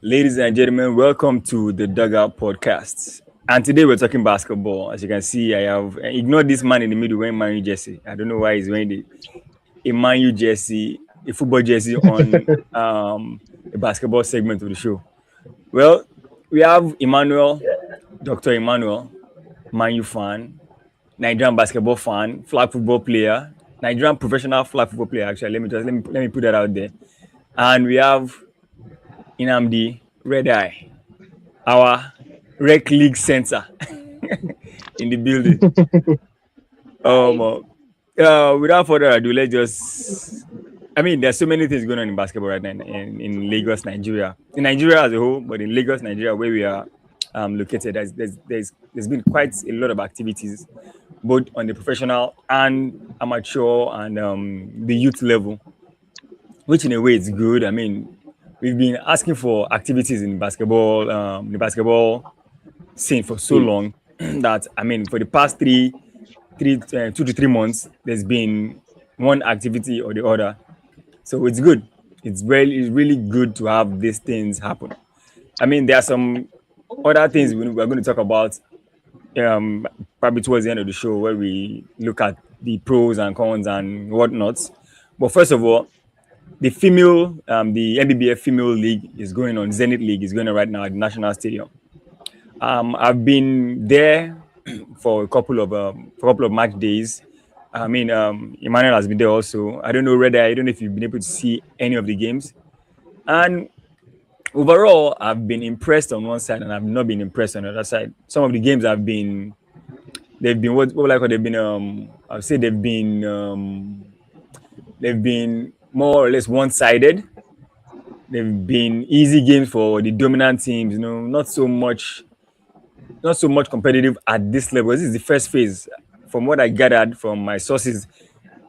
Ladies and gentlemen, welcome to the Dugout Podcast. And today we're talking basketball. As you can see, I have ignored this man in the middle wearing Man U jersey. I don't know why he's wearing a Man U jersey, a football jersey on a basketball segment of the show. Well, we have Emmanuel, Dr. Emmanuel, Man U fan, Nigerian basketball fan, flag football player, Nigerian professional flag football player. Actually, let me put that out there. And we have Inamdi Red Eye, our Rec League Center in the building. Hi. Without further ado, let's just. I mean, there's so many things going on in basketball right now in Lagos, Nigeria. In Nigeria as a whole, but in Lagos, Nigeria, where we are located, there's been quite a lot of activities, both on the professional and amateur and the youth level, which in a way it's good. I mean, we've been asking for activities in basketball, the basketball scene for so Hey. long that I mean, for the past 2 to 3 months, there's been one activity or the other. So it's good. It's really good to have these things happen. I mean, there are some other things we're going to talk about probably towards the end of the show where we look at the pros and cons and whatnot. But first of all, the Nbbf female league is going on. Zenith League is going on right now at the National Stadium. I've been there for a couple of match days. I mean, Emmanuel has been there also. I don't know whether I don't know if you've been able to see any of the games. And overall, I've been impressed on one side, and I've not been impressed on the other side. Some of the games they've been what will I call they've been I'll say they've been more or less one-sided. They've been easy games for the dominant teams. Not so much competitive at this level. This is the first phase. From what I gathered from my sources,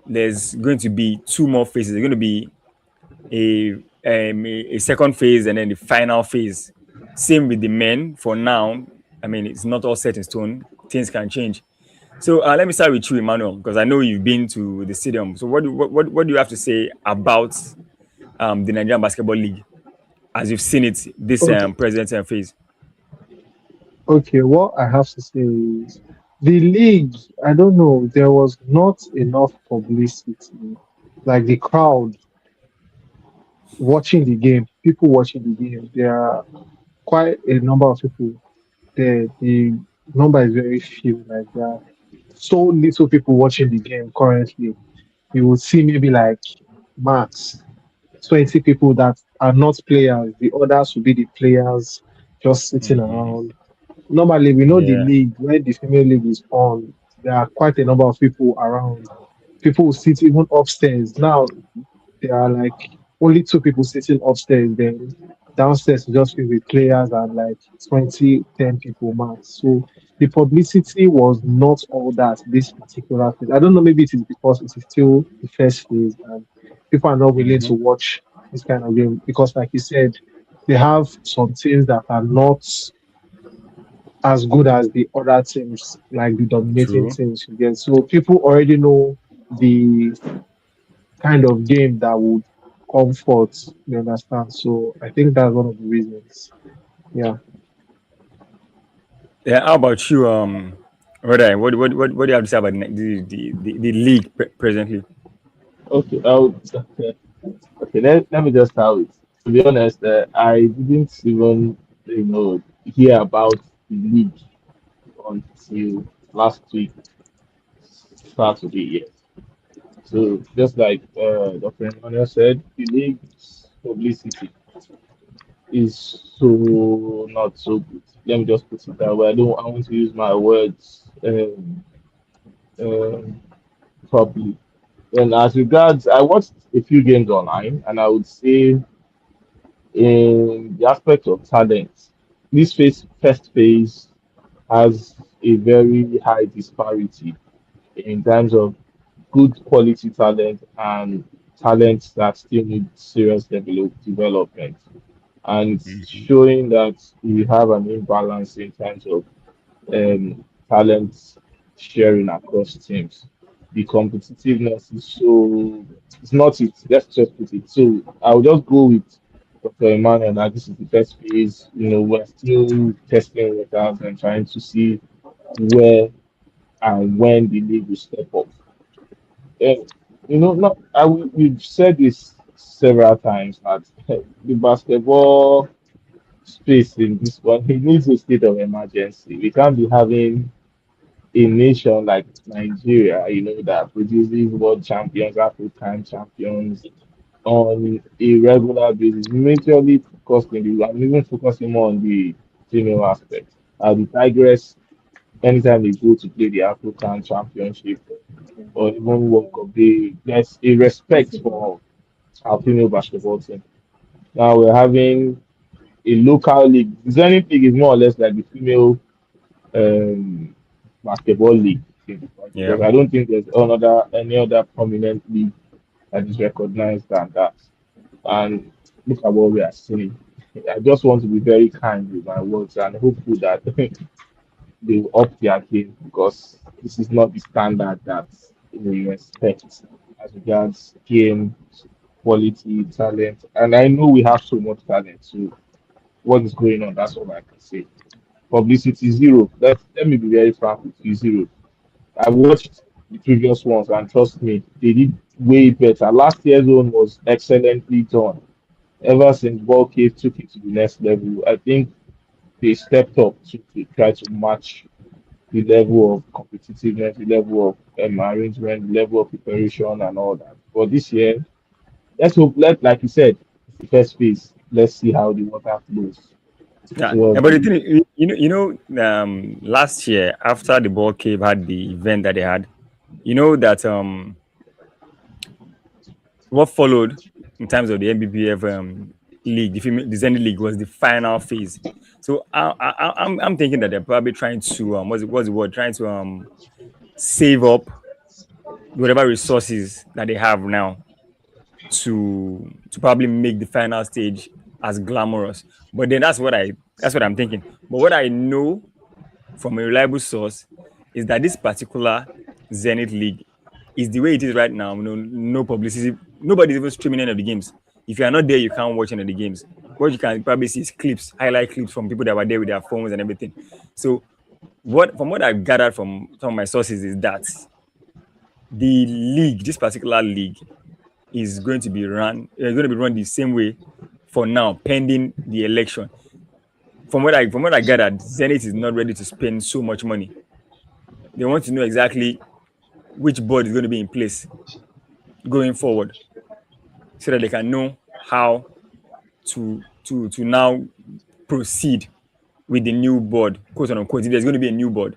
there's going to be two more phases. There's going to be a second phase and then the final phase. Same with the men. For now, I mean, it's not all set in stone. Things can change. So let me start with you, Emmanuel, because I know you've been to the stadium. So what do you have to say about the Nigerian Basketball League as you've seen it this Okay, present phase? okay. What I have to say is the league. I don't know. There was not enough publicity. Like the crowd watching the game, people watching the game. There are quite a number of people there. The number is very few. Like there are so little people watching the game currently. You will see maybe like max 20 people that are not players. The others will be the players just sitting Hmm. around. Normally, we know the Yeah. league, when the female league is on, there are quite a number of people around. People will sit even upstairs. Now, there are like only two people sitting upstairs, then downstairs is just filled with players and like 20, 10 people max. So the publicity was not all that this particular phase. I don't know, maybe it is because it is still the first phase and people are not willing Hmm. to watch this kind of game because, like you said, they have some teams that are not as good as the other teams, like the dominating True. teams you get. So people already know the kind of game that would come forth. You understand? So I think that's one of the reasons. Yeah. Yeah. How about you, Rodai? What do you have to say about the league presently? Okay. Okay. Let me just start with. To be honest, I didn't even hear about the league until last week Saturday. Yes. So just like Dr. Emmanuel said, the league's publicity is so not so good. Let me just put it that way. I want to use my words um, properly. And as regards, I watched a few games online, and I would say in the aspect of talent, this first phase has a very high disparity in terms of good quality talent and talents that still need serious development. And it's Hmm. showing that we have an imbalance in terms of talent sharing across teams. The competitiveness is so it's not it. Let's just put it. So I'll just go with Dr. Emmanuel that this is the first phase. We're still testing waters and trying to see where and when the league will step up. And, not we've said this several times that the basketball space in this one, it needs a state of emergency. We can't be having a nation like Nigeria, that produces world champions, African champions on a regular basis, majorly focused I'm even focusing more on the female aspect. The Tigress, anytime they go to play the African Championship or even World Cup, there's a respect for our female basketball team. Now we're having a local league. The Zenith League is more or less like the female um, basketball league in the country, Yeah. because I don't think there's any other prominent league that is recognized than that. And look at what we are seeing. I just want to be very kind with my words and hopeful that they will up their game, because this is not the standard that we expect as regards game quality, talent. And I know we have so much talent. So what is going on? That's all I can say. Publicity zero. Let me be very frank with you, zero. I watched the previous ones and trust me, they did way better. Last year's one was excellently done. Ever since Ball Cave took it to the next level, I think they stepped up to try to match the level of competitiveness, the level of arrangement, the level of preparation, and all that. But this year, let's hope. Like you said, it's the first phase. Let's see how the water flows Yeah, towards but the the. thing, last year after the ball cave had the event that they had, you know that what followed in terms of the Nbbf league, the Zenith League was the final phase. So I'm thinking that they're probably trying to what's the word, trying to save up whatever resources that they have now to probably make the final stage as glamorous. But then that's what I'm thinking. But what I know from a reliable source is that this particular Zenith League is the way it is right now. No publicity. Nobody's even streaming any of the games. If you are not there, you can't watch any of the games. What you can probably see is clips, highlight clips from people that were there with their phones and everything. So from what I've gathered from some of my sources is that the league, this particular league, is going to be run the same way for now, pending the election. From what I gathered, Zenith is not ready to spend so much money. They want to know exactly which board is going to be in place going forward, so that they can know how to now proceed with the new board, quote unquote. If there's going to be a new board.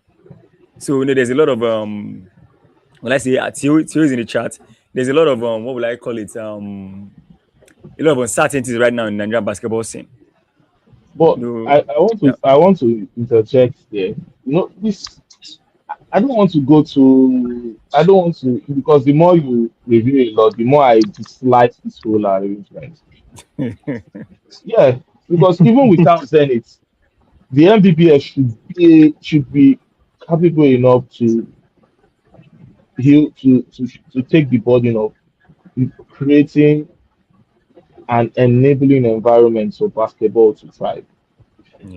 So there's a lot of well, I say theories in the chat. There's a lot of what will I call it? A lot of uncertainties right now in Nigerian basketball scene. But No, I yeah, want to interject there. This I don't want to go to. I don't want to, because the more you review a lot, the more I dislike this whole arrangement. Yeah, because even without Zenith, the MBBS should be capable enough to heal to take the burden of creating an enabling environment for basketball to thrive. If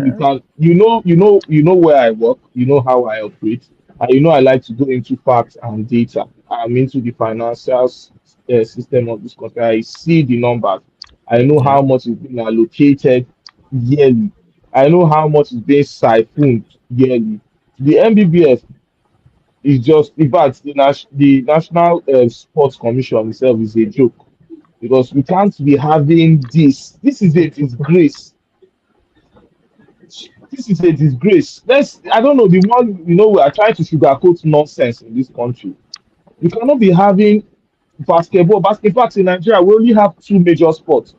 we yeah, can, where I work, you know how I operate, and I like to go into facts and data. I'm into the financial system of this country. I see the numbers. I know yeah, how much is being allocated yearly. I know how much is being siphoned yearly. The MBBS is just, in fact, the National Sports Commission itself is a joke, because we can't be having this. This is a disgrace. This is a disgrace. I don't know, the more we are trying to sugarcoat nonsense in this country. We cannot be having basketball. Basketball in Nigeria, we only have two major sports: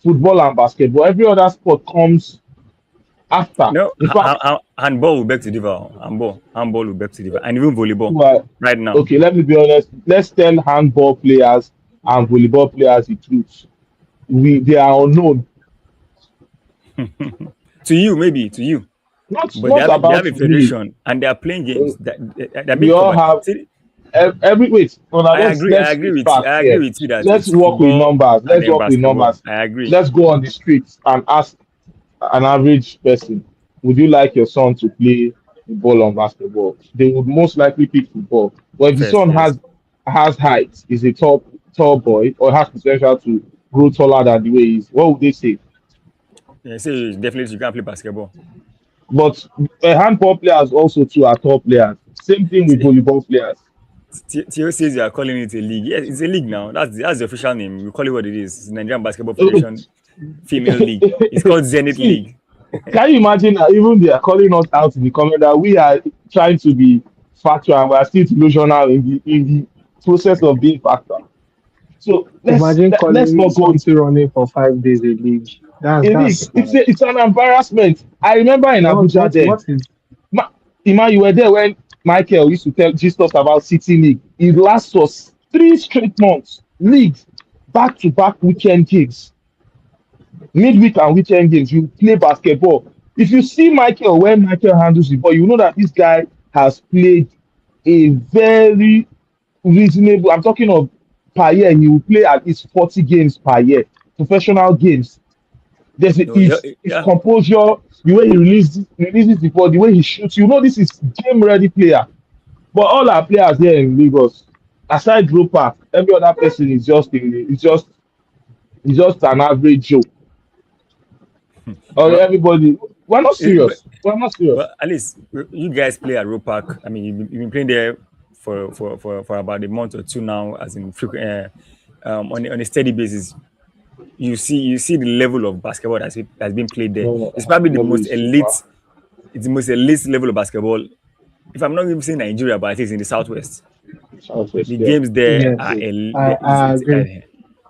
football and basketball. Every other sport comes after. no, In fact, handball will beg to differ. Handball will beg to differ, and even volleyball well, right now. okay, let me be honest. Let's tell handball players and volleyball players the truth. They are unknown. To you, maybe to you, Not but they not have they about have a me. federation and they are playing Uh, games that they're We being all covered. have See, every wait. No, now I let's agree face with you. facts I agree here. with you that Let's it's work with football numbers. and Let's then work with basketball. numbers. I agree. Let's go on the streets and ask an average person, would you like your son to play football or basketball? They would most likely pick football. But if the First, son yes. has height, is a tall boy, or has potential to grow taller than the way he is, what would they say? Yeah, say definitely you can't play basketball. But handball players also too are tall players. Same thing with volleyball players. Theo says you are calling it a league. Yes, it's a league now. That's the official name. You call it what it is. It's Nigerian Basketball Federation Female League. It's called Zenith See, League. can you imagine that even they are calling us out in the comment that we are trying to be factual and we are still delusional in the process of being factual. So Imagine let's calling not go something running for 5 days a league. a That's league. like It's an embarrassment. I remember in Abuja then. what is Ma, Ima, you were there when Michael used to tell gist us about City League. It lasts us 3 straight months. Leagues, back to back weekend games, midweek and weekend games. You play basketball. If you see Michael when Michael handles the ball, you know that this guy has played a very reasonable. I'm talking of per year. He will play at least 40 games per year, professional games. There's No, yeah, his yeah. composure, the way he releases the ball, the way he shoots. You know, this is game ready player. But all our players here in Lagos, aside Drew Park, every other person is just an average Joe. Or Well, everybody, we're not but serious. We're not serious. at least you guys play at Roe Park. I mean, you've been playing there for about a month or two now, as in frequent, on a steady basis. You see the level of basketball that's been played there. No, It's probably the level most is super. elite. It's the most elite level of basketball. If I'm not even saying Nigeria, but at least in the southwest, Southwest, the yeah. games there are yes. I it's agree.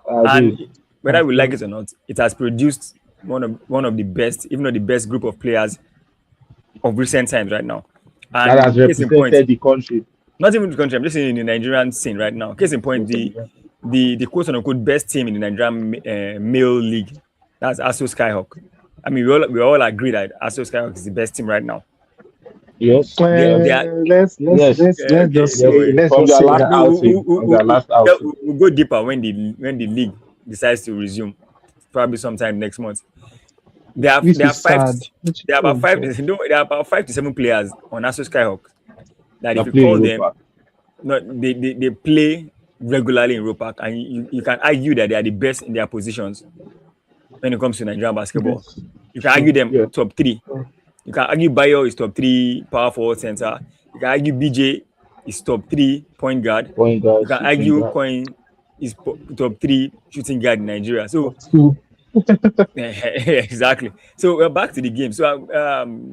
I and agree. I whether we like agree. it or not, it has produced one of the best, if not the best, group of players of recent times right now. That has And case in point, represented the country. not even the country, I'm just saying in the Nigerian scene right now. Case in point, the quote unquote best team in the Nigerian male league, that's ASO Skyhawk. I mean, we all agree that ASO Skyhawk is the best team right now. Yes, They yes, are yes, Let's okay. just No, say yes. From let's just their say last that. no, outing, from their last outing. we'll go deeper when the league decides to resume, probably sometime next month. There are Which there are is five. sad. Which There are about oh five. God. There are about 5 to 7 players on ASO Skyhawk that if They're you playing call them, Europa. no, they play regularly in Ropac, and you can argue that they are the best in their positions when it comes to Nigerian basketball. Yes. You can argue them Yeah, top three. You can argue Bayo is top three power forward center. You can argue BJ is top three point guard. point You guard, can shooting argue guard. Coin is top three shooting guard in Nigeria. So So exactly. So we're back to the game. So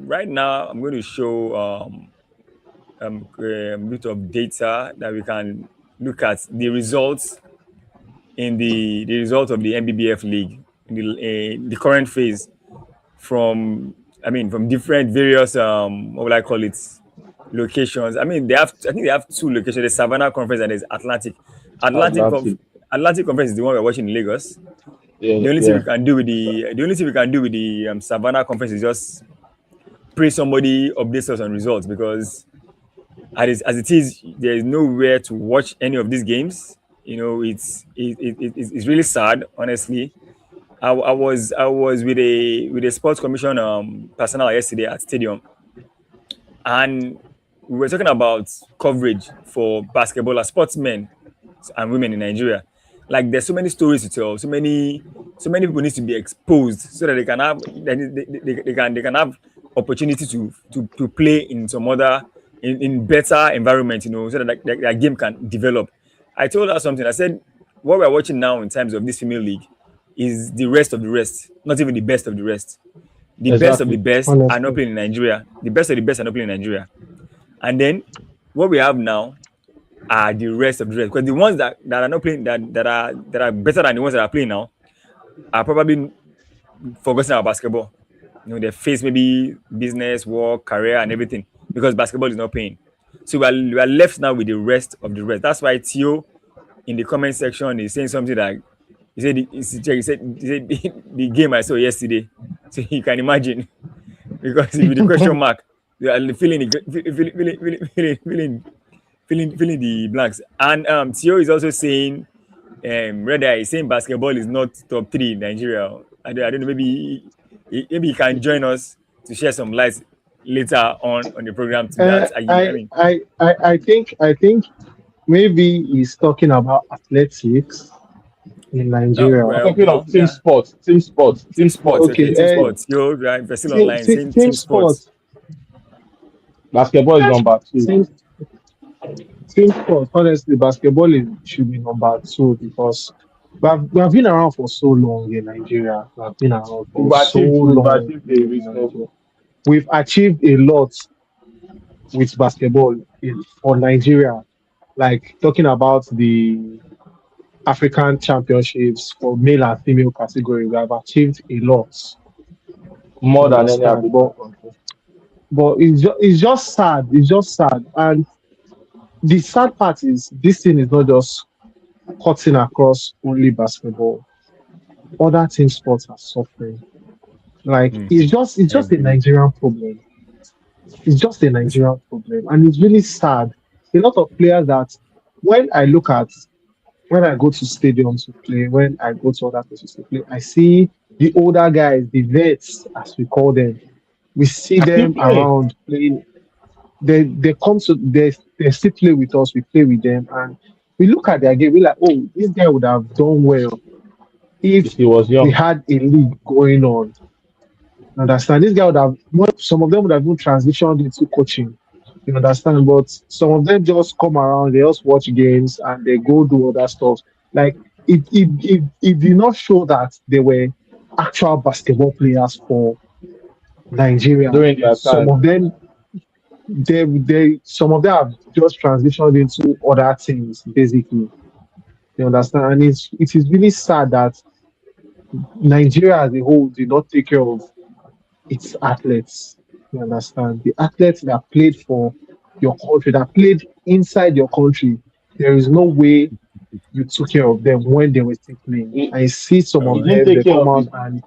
right now I'm going to show a bit of data that we can look at the results in the result of the Nbbf league in the current phase from from different various what would I call it, locations. I mean I think they have two locations. There's Savannah Conference and there's Atlantic. Atlantic Atlantic. Atlantic Conference is the one we're watching in Lagos. Yeah, The only thing we yeah. can do with the Savannah Conference is just pray somebody updates us on results, because as it is, there is nowhere to watch any of these games. It's really sad, honestly. I was with a sports commission personnel yesterday at stadium, and we were talking about coverage for basketball as sportsmen and women in Nigeria. Like, there's so many stories to tell, so many people need to be exposed so that they can have they can have opportunity to play in some other in better environment, so that their game can develop. I told her something. I said what we're watching now in terms of this female league is the rest of the rest, not even the best of the rest. The best of the Exactly. best are not honestly. playing in Nigeria. The best of the best are not playing in Nigeria. And then what we have now are the rest of the rest. Because the ones that are not playing, that are better than the ones that are playing now, are probably forgotten about basketball. They face maybe business, work, career, and everything, because basketball is not paying. So we are left now with the rest of the rest. That's why Theo in the comment section is saying something like, he said the game I saw yesterday. So you can imagine, because with the question mark, you are feeling filling the blanks. And Theo is also saying, Red Eye is saying basketball is not top three in Nigeria. I don't know. Maybe he can join us to share some light later on the program to that. I mean, I think maybe he's talking about athletics in no, Nigeria. I'm well, talking of team yeah, sports, team sports, team team sports. sports. Okay, Okay, team sports. Yo, right, still online saying team team sports. sports, Basketball is number two. team team sports. Honestly, basketball should be number two because we have been around for so long in Nigeria. We have been around for so We've long achieved a in Nigeria. reasonable. We've achieved a lot with basketball for Nigeria. Like talking about the African championships for male and female category, we have achieved a lot. More You than any understand? African country. But it's just sad. It's just sad. And the sad part is this thing is not just cutting across only basketball. Other team sports are suffering. Like Hmm, I it's just a agree. Nigerian problem. It's just a This, Nigerian problem. And it's really sad. A lot of players that when I look at when I go to stadiums to play, when I go to other places to play, I see the older guys, the vets, as we call them. We see I still them playing. around playing. They come to they still play with us. We play with them, and we look at their game. We're like, oh, this guy would have done well If if he was we young. had a league going on. Understand? This guy would have. Some of them would have been transitioned into coaching. You understand? But some of them just come around, they just watch games and they go do other stuff. Like it did not show that they were actual basketball players for Nigeria. During their Some time. of them some of them have just transitioned into other things, basically. You understand? And it is really sad that Nigeria as a whole did not take care of its athletes. You understand? The athletes that played for your country, that played inside your country, there is no way you took care of them when they were still playing. You, I see some well, you of didn't them, take they care come of out the and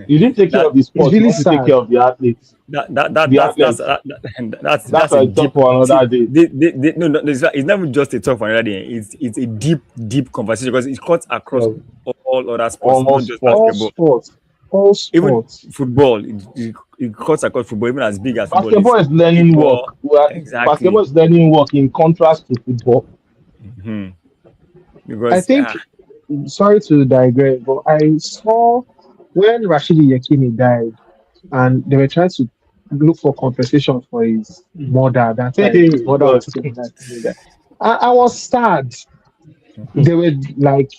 you didn't take care that of the it's sport. You really want to take care sad. of the athletes. that The that's athletes. That's that's a a talk deep. for See, another day. no, it's not just a talk for another day. It's a deep conversation because it cuts across Yeah. all other sports, not Almost just sport. All basketball. sports, all Even sports. football, it cuts across football. Even as big as football is, Basketball is learning work. football Basketball exactly. is learning work in contrast to football. Hmm. I Because think, sorry to digress, but I saw when Rashidi Yekini died and they were trying to look for compensation for his mother. That time his mother God. was still alive when he died. I was sad. They were like,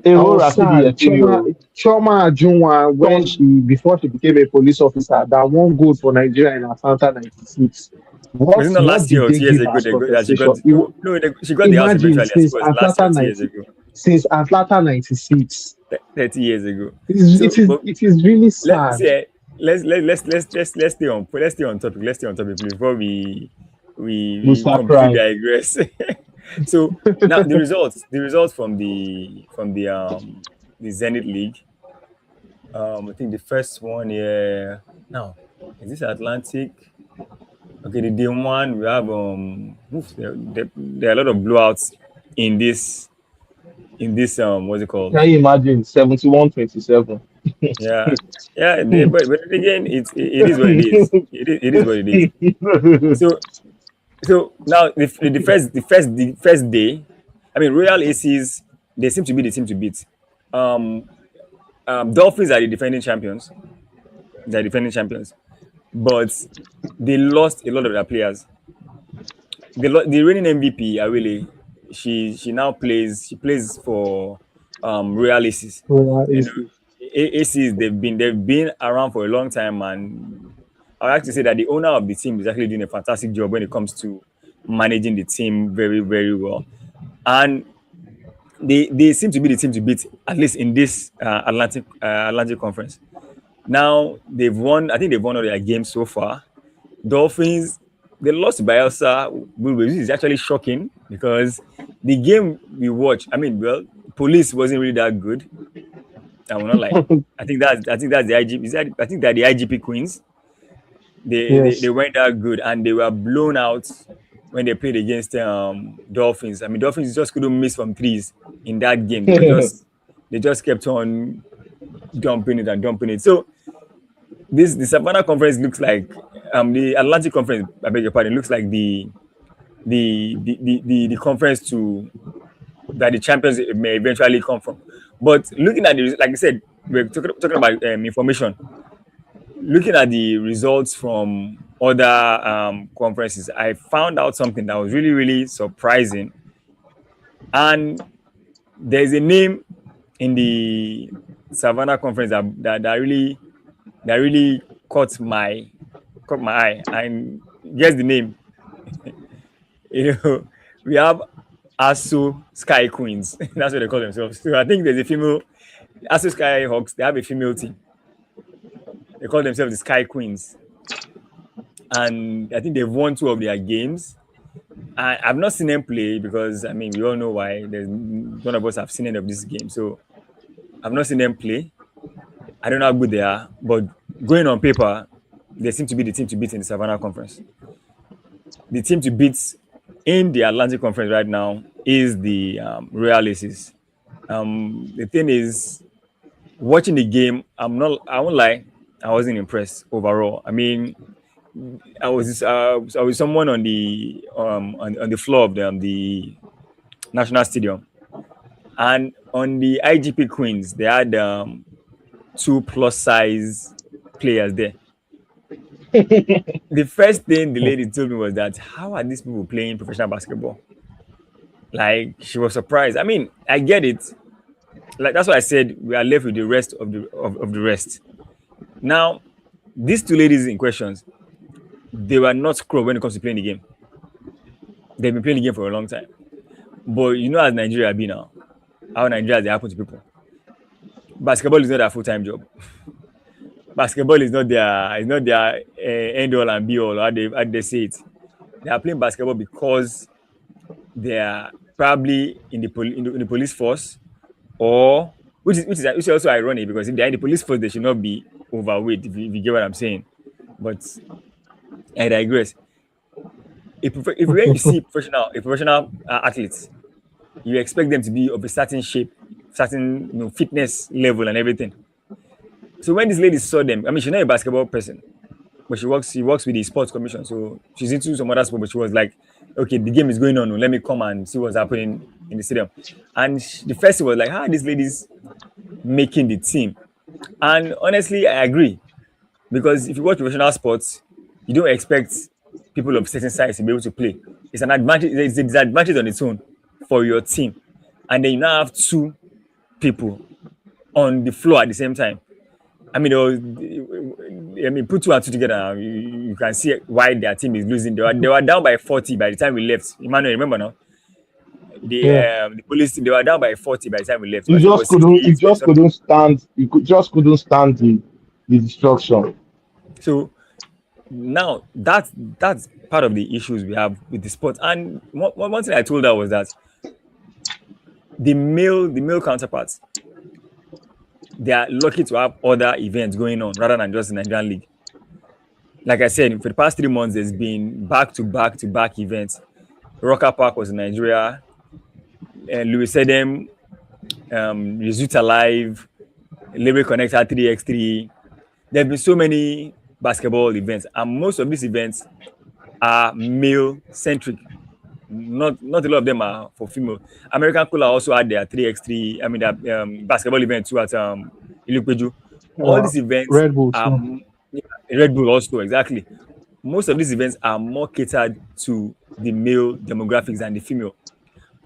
A I whole was Rashidi sad. Yekini. Trauma Ajunwa when Tom, she before she became a police officer that won gold for Nigeria in Atlanta '96. was it not What last year did or they 2 years give ago as that she got compensation? It, no, she got the house imagine eventually. I think it was last year or 2 years ago, Since Atlanta '96. 30 years ago. It is So, it is but it is really let's sad. say let's stay on topic. Let's stay on topic, please, before we we start completely crying. digress. So now the results from the Zenith League. I think the first one here now is this Atlantic. Okay, the day one we have there are a lot of blowouts in this what's it called? Can you imagine 71-27? Yeah, yeah. But again, it is what it is. It is what it is. So now the first day, I mean Royal Aces, they seem to be the team to beat. Um, Dolphins are the defending champions. They're defending champions, but they lost a lot of their players. The reigning MVP, really, she plays for Royal Aces. Well, You know, Aces they've been around for a long time, and I like to say that the owner of the team is actually doing a fantastic job when it comes to managing the team very very well, and they seem to be the team to beat at least in this Atlantic Conference. Now they've won. I think they've won all their games so far. Dolphins, they lost to Bielsa, which is actually shocking because the game we watched, I mean, well, Police wasn't really that good. I will not lie. I think that's the IGP. I think they're the IGP Queens. They yes. weren't that good and they were blown out when they played against Dolphins. I mean, Dolphins just couldn't miss from threes in that game. They just kept on dumping it and dumping it. So this the Savannah Conference looks like the Atlantic Conference. I beg your pardon. Looks like the conference to that the champions may eventually come from. But looking at the like I said, we're talking about information. Looking at the results from other conferences, I found out something that was really really surprising. And there's a name in the Savannah Conference that really caught my eye. And guess the name. We have ASU Sky Queens. That's what they call themselves. So I think there's a female ASU Sky Hawks. They have a female team. They call themselves the Sky Queens, and I think they've won two of their games. I've not seen them play because I mean we all know why. There's none of us have seen any of this game, so I've not seen them play. I don't know how good they are, but going on paper, they seem to be the team to beat in the Savannah Conference. The team to beat in the Atlantic Conference right now is the Royal Aces. The thing is, watching the game, I won't lie, I wasn't impressed overall. I mean, I was someone on the floor of the National Stadium, and on the IGP Queens, they had two plus size players there. The first thing the lady told me was that how are these people playing professional basketball? Like she was surprised. I mean, I get it. Like that's why I said we are left with the rest of the rest. Now, these two ladies in questions, they were not scrub when it comes to playing the game. They've been playing the game for a long time. But you know, as Nigeria be now, how Nigeria they happen to people. Basketball is not a full-time job. Basketball is not their end all and be all. How they say it. They are playing basketball because they are probably in the police force, or which is also ironic because if they are in the police force, they should not be overweight. If you get what I'm saying, but I digress. If when you see a professional athletes, you expect them to be of a certain shape, certain fitness level and everything. So when this lady saw them, I mean, she's not a basketball person, but she works with the sports commission. So she's into some other sport, but she was like, okay, the game is going on. Let me come and see what's happening in the stadium. And the first thing was like, how are these ladies making the team? And honestly, I agree. Because if you watch professional sports, you don't expect people of certain size to be able to play. It's an advantage, it's a disadvantage on its own for your team. And then you now have two people on the floor at the same time. I mean, put two and two together, you can see why their team is losing. They were down by 40 by the time we left. Emmanuel, remember now? Yeah. The police team, they were down by 40 by the time we left. You I think it just was couldn't. You 68 or just something. couldn't stand. Just couldn't stand the destruction. So now that's part of the issues we have with the sport. And one thing I told her was that the male counterparts, they are lucky to have other events going on rather than just the Nigerian league. Like I said, for the past 3 months, there's been back-to-back events. Rocker Park was in Nigeria, and Louis Sedem, Result Alive, Libre Connector 3x3. There have been so many basketball events, and most of these events are male-centric. Not a lot of them are for female. American Cola also had their 3x3, I mean, their basketball event too at Ilupeju. All these events Red Bull are too. Red Bull also, exactly. Most of these events are more catered to the male demographics than the female,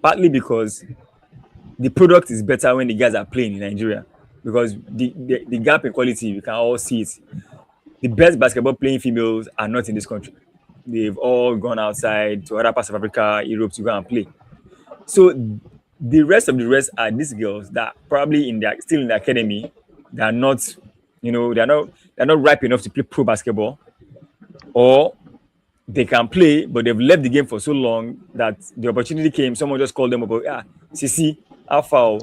partly because the product is better when the guys are playing in Nigeria because the gap in quality, we can all see it. The best basketball playing females are not in this country. They've all gone outside to other parts of Africa, Europe to go and play. So the rest are these girls that probably still in the academy. They are not, they're not ripe enough to play pro basketball, or they can play, but they've left the game for so long that the opportunity came. Someone just called them up. Yeah, CC, Alpha,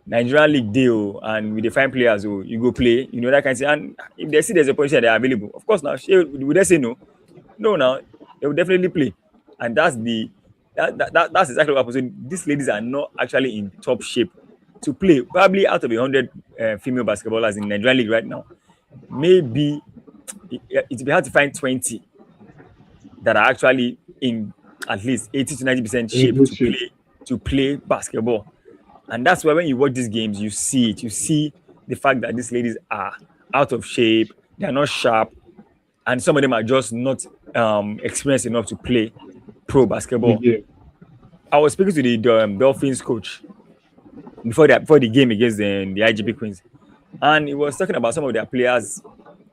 Nigerian League deal, and with the fine players, you go play. That kind of thing. And if they see there's a position, they're available. Of course, now would they say no? No, now they will definitely play. and that's exactly what happened. So these ladies are not actually in top shape to play. Probably out of 100 female basketballers in Nigerian league right now, maybe it'd be hard to find 20 that are actually in at least 80 to 90% In shape good shape. to play basketball. And that's why when you watch these games, you see it. You see the fact that these ladies are out of shape, they're not sharp, and some of them are just not experienced enough to play pro The basketball. game. I was speaking to the Dolphins coach before the game against the IGP Queens, and he was talking about some of their players,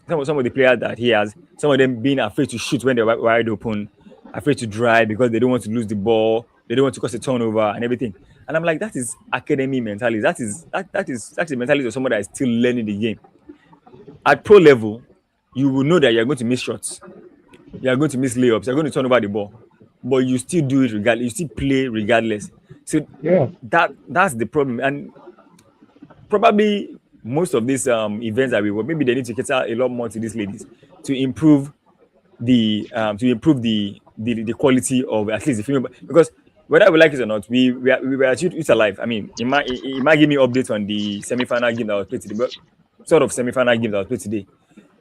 some of the players that he has, some of them being afraid to shoot when they're wide open, afraid to drive because they don't want to lose the ball, they don't want to cause a turnover and everything. And I'm like, that is academy mentality. That's the mentality of someone that is still learning the game. At pro level, you will know that you're going to miss shots, you're going to miss layups, you're going to turn over the ball, but you still do it regardless. You still play regardless. So Yeah. that's the problem. And probably most of these events that we were, maybe they need to cater a lot more to these ladies to improve to improve the quality of at least the female, because whether we like it or not, we were at Youth Alive. I mean, it might give me updates on the semi-final game that was played today, but sort of semi-final game that was played today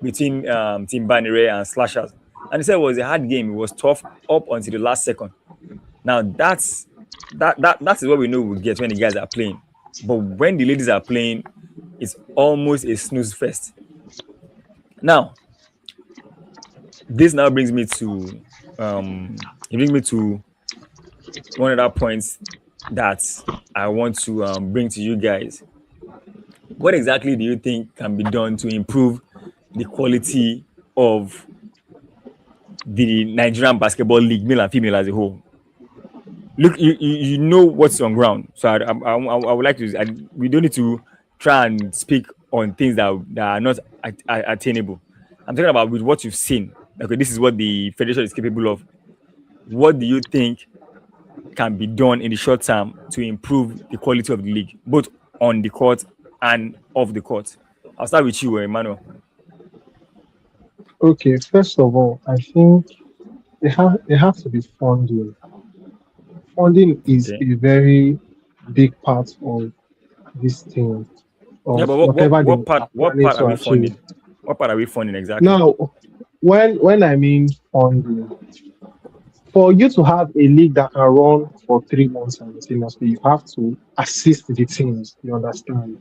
between Team Banire and Slashers. And he said it was a hard game. It was tough up until the last second. Now that is what we know we get when the guys are playing. But when the ladies are playing, it's almost a snooze fest. Now, this now brings me to it brings me to one of the points that I want to bring to you guys. What exactly do you think can be done to improve the quality of the Nigerian basketball league, male and female as a whole? Look, you know what's on ground. So I would like to. We don't need to try and speak on things that are not attainable. I'm talking about with what you've seen. Okay, this is what the federation is capable of. What do you think can be done in the short term to improve the quality of the league, both on the court and off the court? I'll start with you, Emmanuel. Okay, first of all, I think they have to be funding. Funding is Okay. a very big part of this thing, Yeah, of but whatever they are what planning part are to we achieve. funding? What part are we funding exactly? Now, when I mean funding, for you to have a league that can run for 3 months simultaneously, you have to assist the teams. You understand?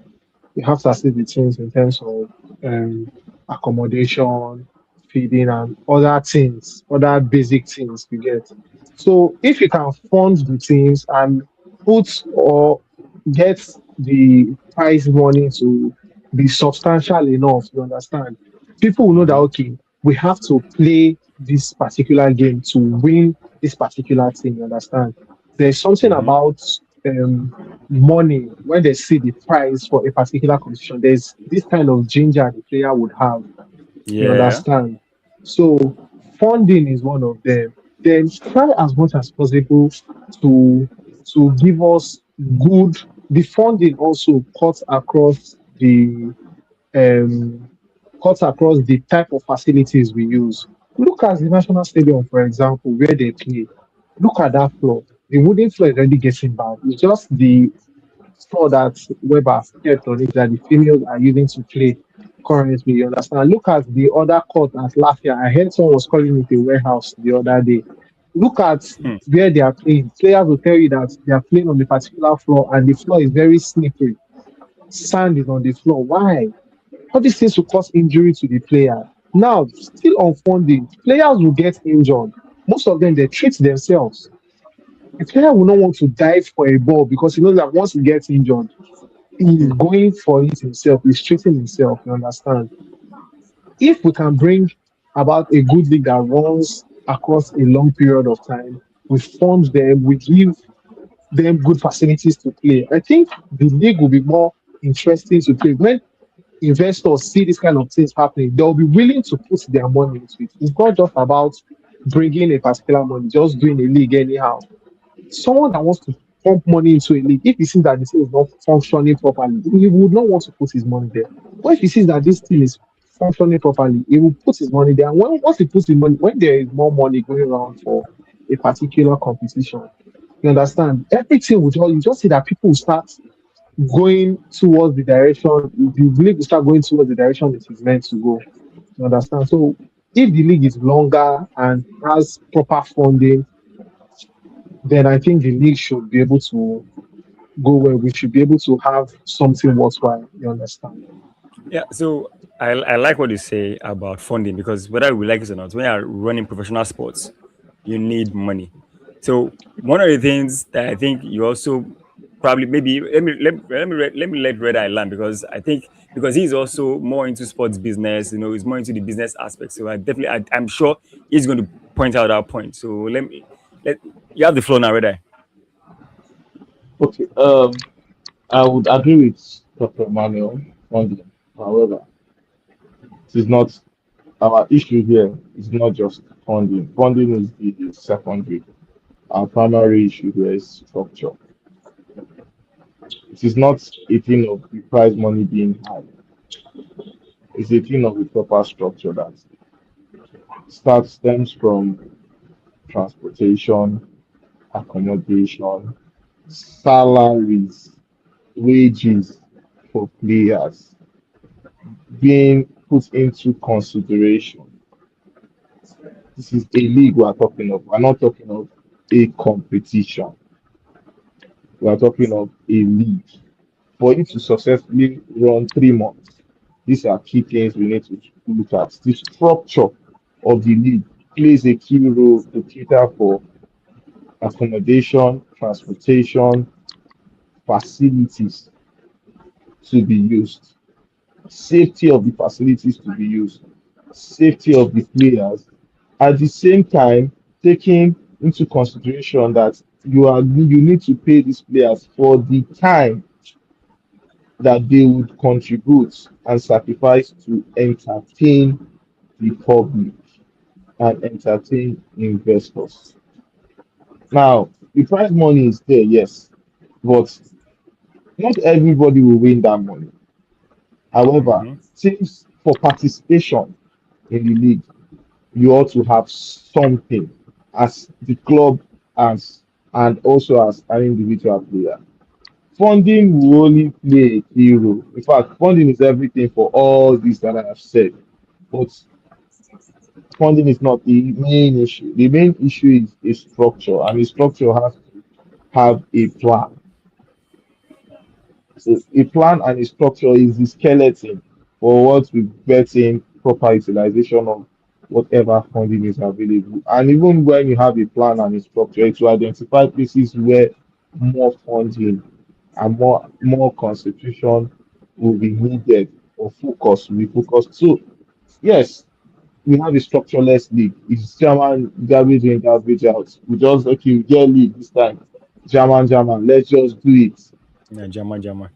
You have to assist the teams in terms of um, accommodation, feeding, and other things, other basic things you get. So if you can fund the teams and put or get the prize money to be substantial enough, you understand, people will know that Mm-hmm. okay, we have to play this particular game to win this particular thing. You understand? There's something Mm-hmm. about um, money when they see the price for a particular competition. There's this kind of ginger the player would have. You Yeah. understand? So funding is one of them. Then try as much as possible to give us good. The funding also um, cuts across the type of facilities we use. Look at the national stadium, for example, where they play. Look at that floor. The wooden floor is already getting bad. It's just the floor that Weber kept on it that the females are using to play currently. You understand? Look at the other court at Lafia. I heard someone was calling it a warehouse the other day. Look at Hmm. where they are playing. Players will tell you that they are playing on the particular floor and the floor is very slippery. Sand is on the floor. Why? All these things will cause injury to the player. Now, still on funding, players will get injured. Most of them they treat themselves. A player will not want to dive for a ball because he knows that once he gets injured, he's going for it himself. He's treating himself. You understand? If we can bring about a good league that runs across a long period of time, we fund them, we give them good facilities to play. I think the league will be more interesting to play. When investors see this kind of things happening, they'll be willing to put their money into it. It's not just about bringing a particular money, just doing a league anyhow. Someone that wants to pump money into a league, if he sees that this thing is not functioning properly, he would not want to put his money there. But if he sees that this thing is functioning properly, he will put his money there. And once he puts his money, when there is more money going around for a particular competition. You understand? Everything will just, you just see that people will start going towards the direction, the league will start going towards the direction it is meant to go. You understand? So if the league is longer and has proper funding, then I think the league should be able to go where we should be able to have something worthwhile. You understand? Yeah, so I like what you say about funding because whether we like it or not, when you're running professional sports, you need money. So one of the things that I think you also probably maybe let me let Red Eye land because I think because he's also more into sports business, he's more into the business aspect. So I'm sure he's going to point out our point. So let you have the floor now, Red Eye. Okay. I would agree with Dr. Manuel funding. However, it is not our issue here. Is not just funding. Funding is the secondary. Our primary issue here is structure. It is not a thing of the prize money being high. It's a thing of the proper structure that stems from transportation, accommodation, salaries, wages for players being put into consideration. This is a league we are talking of. We're not talking of a competition. We are talking of a league. For it to successfully run 3 months, these are key things we need to look at. The structure of the league plays a key role to cater for accommodation, transportation, facilities to be used, safety of the facilities to be used, safety of the players. At the same time, taking into consideration that you need to pay these players for the time that they would contribute and sacrifice to entertain the public and entertain investors. Now, the prize money is there, yes, but not everybody will win that money. However, Mm-hmm. teams for participation in the league, you ought to have something as the club as and also as an individual player. Funding will only play a key role. In fact, funding is everything for all this that I have said. But funding is not the main issue. The main issue is a structure, and the structure has to have a plan. So a plan and a structure is the skeleton for what we bet in proper utilization of whatever funding is available. And even when you have a plan and a structure, it will identify places where more funding and more concentration will be needed or focus will be focused. So yes, we have a structureless league. It's German garbage in, garbage out. We just okay, we get league this time. German, let's just do it. Yeah, Jama Jama.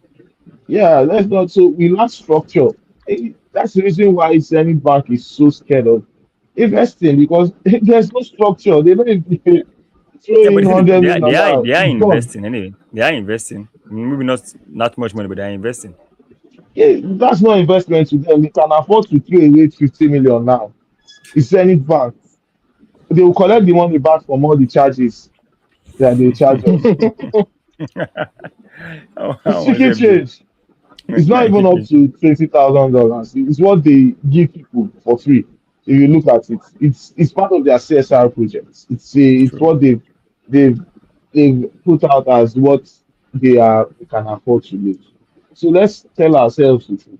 Yeah, let's not. So we lack structure. That's the reason why Zenith Bank is so scared of investing because there's no structure. They don't even throw Yeah, but in the thing is, 100 million now. they are It's gone. investing anyway. They are investing. Maybe not much money, but they are investing. Yeah, that's not investment to them. They can afford to throw away 50 million now. It's Zenith Bank. They will collect the money back from all the charges that they charge us. It's How was chicken it big? change. It's not even up to $20,000. It's what they give people for free. If you look at it, it's part of their CSR projects. It's True. what they've they've put out as what they can afford to lose. So let's tell ourselves the truth.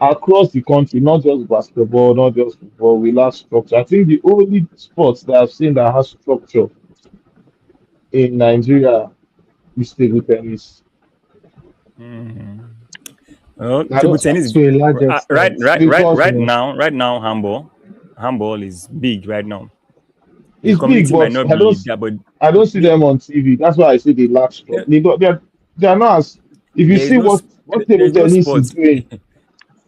Across the country, not just basketball, not just football, we lack structure. I think the only sports that I've seen that has structure in Nigeria is table tennis. Mhm. Well, I table don't tennis, To a large extent. because right now, handball is big right now. The it's big, community might but not be there, but I don't see the, them on TV. That's why I say they lack the, structure. They're not as if you there is see no what there table is no tennis is sport. doing, There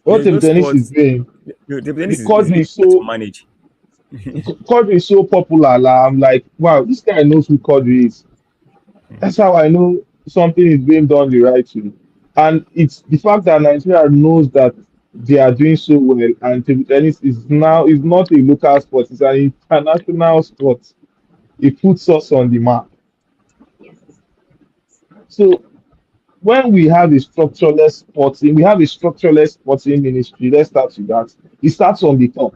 what is no table tennis is sport. doing, Table the tennis is country is easier to so manage. the country is so popular. Like, I'm like, wow, this guy knows who country is. That's how I know something is being done the right way. And it's the fact that Nigeria knows that they are doing so well, and table tennis is not a local sport; it's an international sport. It puts us on the map. So when we have a structureless sporting ministry. Let's start with that. It starts from the top.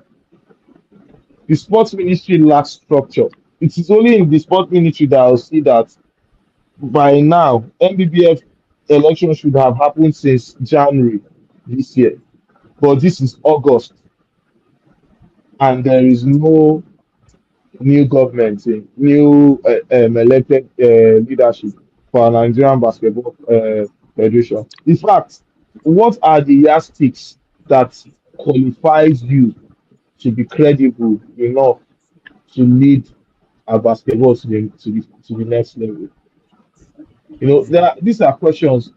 The sports ministry lacks structure. It is only in the sports ministry that I'll see that by now Nbbf election should have happened since January this year, but this is August and there is no new government, new elected leadership for Nigerian Basketball Federation. In fact, what are the yardsticks that qualifies you to be credible enough to lead our basketball to the next level? These are questions.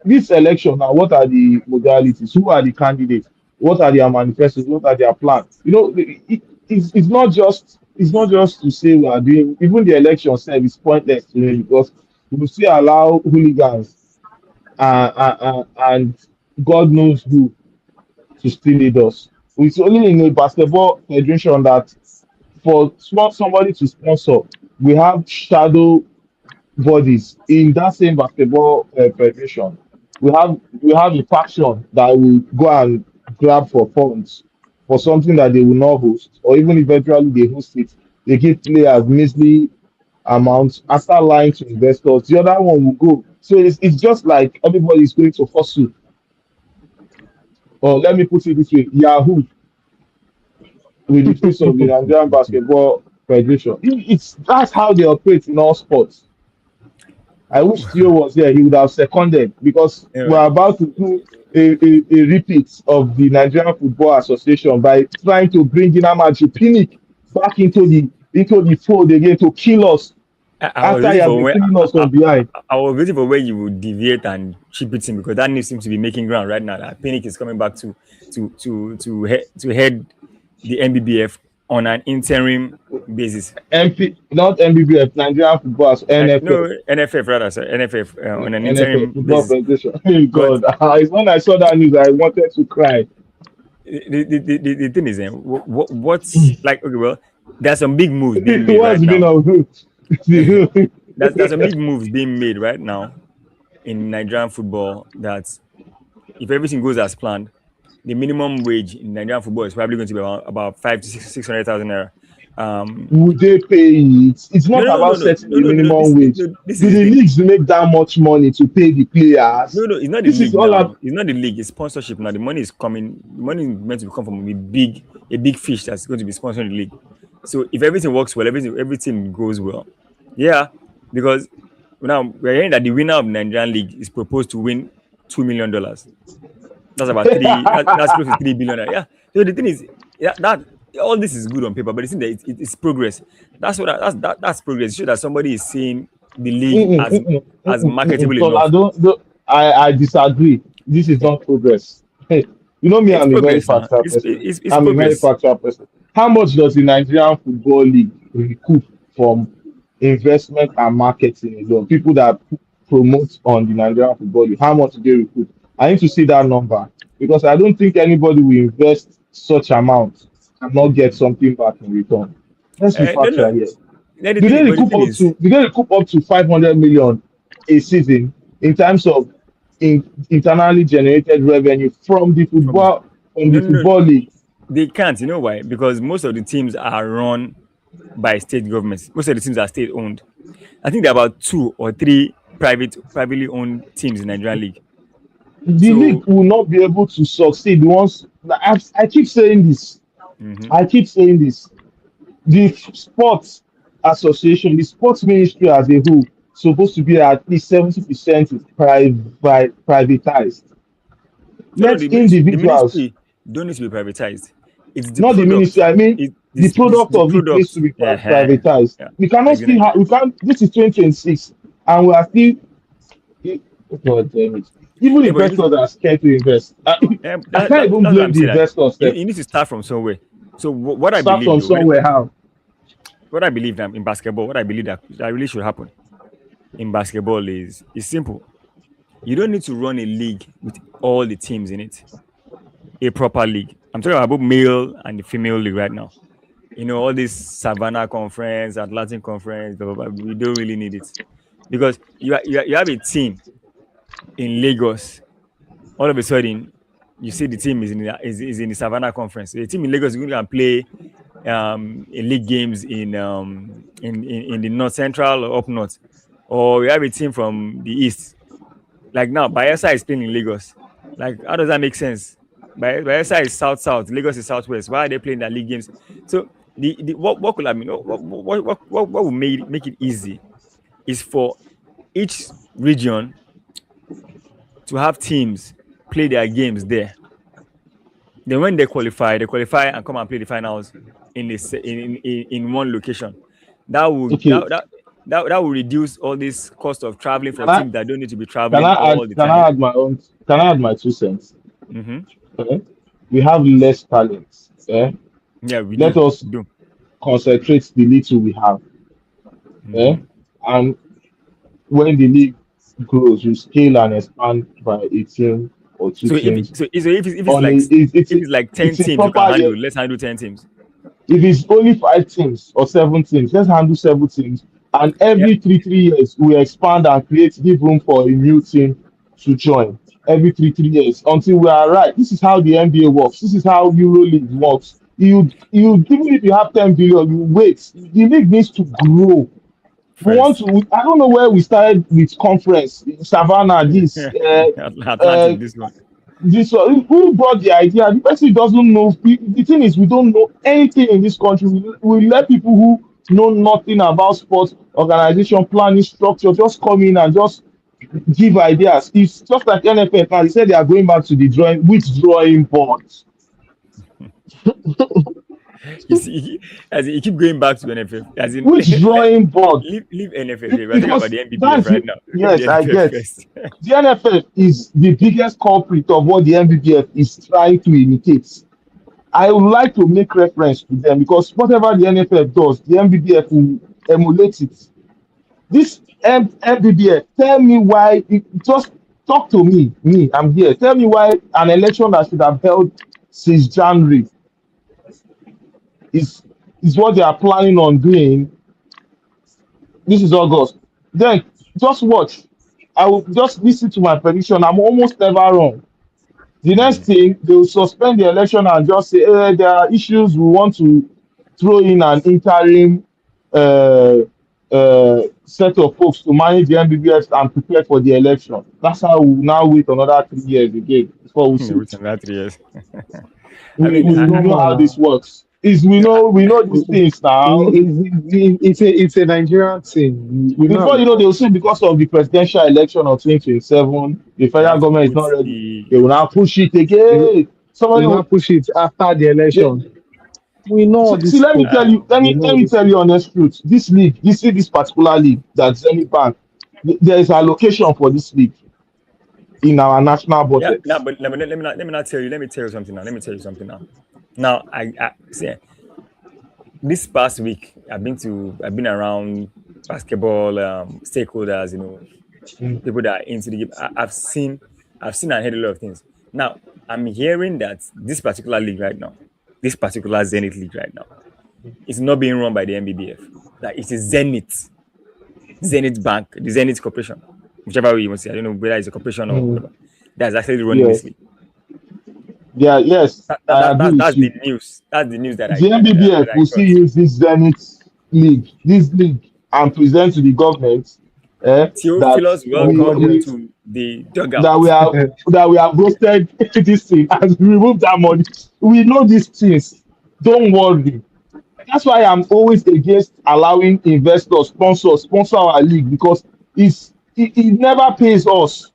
This election now, what are the modalities? Who are the candidates? What are their manifestos? What are their plans? It's not just to say we are doing. Even the election itself is pointless to me because we will still allow hooligans and God knows who to still lead us. It's only in a basketball federation that for somebody to sponsor, we have shadow bodies in that same basketball federation. We have a faction that will go and grab for funds for something that they will not host, or even eventually they host it. They give players measly amounts after lying to investors. The other one will go. So it's just like everybody is going to hustle, or let me put it this way, Yahoo with the face of the Nigerian Basketball Federation. That's how they operate in all sports. I wish Theo was here. He would have seconded because Anyway, we're about to do a repeat of the Nigerian Football Association by trying to bring in Amaju Pinnick back into the fold again to kill us I was after he waiting has for been where killing us from behind. I was waiting for where you would deviate and chip it in because that news seems to be making ground right now. That Pinnick is coming back to head the NBBF on an interim basis. Not MBBF, Nigerian Football NFF, No, NFF rather, sorry, NFF on an NFF interim Football basis. Federation. Hey But God, it's when I saw that news, I wanted to cry. the thing is, what's like, okay, well, there's some big moves being made What's right been now. of root? There's some big moves being made right now in Nigerian football that if everything goes as planned, the minimum wage in Nigerian football is probably going to be about 5 to 600,000 naira. Um, Would they pay it? It's no, not no, no, no, about no, setting no, a no, no, no. minimum wage. This Do is the the thing. leagues make that much money to pay the No, players? no, it's not the This is league all now. up. It's not the league. It's sponsorship now. The money is coming. The money is meant to come from a big fish that's going to be sponsoring the league. So if everything works well, everything goes well, yeah. Because now we're hearing that the winner of the Nigerian league is proposed to win $2 million. That's about three. That's close to 3 billion. Yeah. So the thing is, yeah, that all this is good on paper, but the thing that it's progress. That's progress. It shows that somebody is seeing the league as marketable So I enough. don't I disagree. This is not progress. Hey, you know me, It's I'm a very progress now. factual It's person. it's, it's I'm a very progress. factual person. How much does the Nigerian Football League recoup from investment and marketing alone? People that promote on the Nigerian Football League, how much do they recoup? I need to see that number because I don't think anybody will invest such amount and not get something back in return. Let's be No, no. factual here. Then Do they but the recoup thing up is, to do they recoup up to 500 million a season in terms of internally generated revenue from from no, the no, no, football league? they can't. You know why? Because most of the teams are run by state governments. Most of the teams are state owned. I think there are about two or three privately owned teams in Nigerian league. The league So will not be able to succeed once. I keep saying this. mhm. I keep saying this. The sports association, the sports ministry as a whole, supposed to be at least 70% privatized. No, no, Let the individuals, ministry don't need to be privatized. It's the not the product. ministry. I mean, It the this product the of it needs product. to be Yeah, privatized. yeah. We cannot Like still the, have. We can't. This is 2026, and we are still. God damn it! Even yeah, but investors are scared to invest. I can't even that's what blame I'm the saying. That investors. you need to start from somewhere. So what I Start believe from though, somewhere. How? what I believe in basketball, what I believe that really should happen in basketball is simple. You don't need to run a league with all the teams in it. A proper league. I'm talking about male and the female league right now. all this Savannah conference, Atlantic conference, blah, blah, blah, we don't really need it because you have a team in Lagos. All of a sudden, you see the team is in the Savannah conference. The team in Lagos is going to play in league games in the North Central or up north, or we have a team from the East. Like now, Bayelsa is playing in Lagos. Like, how does that make sense? Bayelsa is south south, Lagos is southwest. Why are they playing their league games? So what could I mean? What would make it easy is for each region to have teams play their games there. Then when they qualify and come and play the finals in one location. That would Okay. that will reduce all this cost of traveling for Can I teams that don't need to be can traveling I add all the can I time. add my own can I add my 2 cents? Hmm. Okay. We have less talent. Eh? Yeah, we Let do. us We do. concentrate the little we have. Eh? Hmm. And when the league grows, you scale and expand by 18 or two So teams. if it's On like a, if it's like 10 it's a teams you can proper year. handle, let's handle 10 teams. If it's only 5 teams or 7 teams, let's handle 7 teams. And Yeah. every 3 years, we expand and give room for a new team to join. Every 3 years until we are right. This is how the NBA works. This is how EuroLeague works. You even if you have 10 billion, you wait. The league needs to grow. We want First. to. I don't know where we started with conference Savannah. Uh, Atlantic, this one. this who brought the idea. The person doesn't know. The thing is, we don't know anything in this country. We let people who know nothing about sports organization planning structure just come in and just give ideas. It's just like NFL now. They said they are going back to the drawing board. You see, as in, you keep going back to NFF. As in, Which drawing board? leave NFF here. We're talking about Because the NBBF that's right now. Leave the yes, I NFF get. first. The NFF is the biggest culprit of what the Nbbf is trying to imitate. I would like to make reference to them because whatever the NFF does, the Nbbf will emulate it. This Nbbf, tell me why. Just talk to me. Me, I'm here. Tell me why an election that should have held since January is is what they are planning on doing. This is August. Then just watch. I will just listen to my prediction. I'm almost never wrong. The next Hmm. thing, they will suspend the election and just say, there are issues we want to throw in an interim uh, set of folks to manage the MBBS and prepare for the election. That's how we now wait another 3 years again before we see. Within that 3 years. I We, mean, It's we, we know normal how now. this works. Is we no, know these things now. It's a Nigerian thing. We know how Before you it know, they will works. say because of the presidential election of 2027, the they federal have to government is put not ready. the They will now push it You again. Somebody you now will. push it after the Yeah. election. We know all See, this let me stuff tell uh, you. now. Let We me know let all me this tell stuff. you honest truth. This league, this particular league, that Zenith Bank, there is allocation for this league in our national yeah. budget. Now, but let me not tell you. Let me tell you something now. Let me tell you something now. Now, I see. This past week, I've been around basketball stakeholders. Mm. People that are into the game. I've seen and heard a lot of things. Now, I'm hearing that this particular league right now, this particular Zenith league right now, is not being run by the NBBF. That it is Zenith Bank, the Zenith Corporation, whichever way you want to say. I don't know whether it's a corporation or Mm. whatever. That's actually running this Yes, league. yeah, yes, I agree with That's the you. news. That's the news The that NBBF I will still got. use this league, and present to the government that Theophilus, Our welcome we budget. to the dugout. that we have that we have roasted this thing and remove that money. We know these things. Don't worry. That's why I'm always against allowing investors sponsor our league because it never pays us.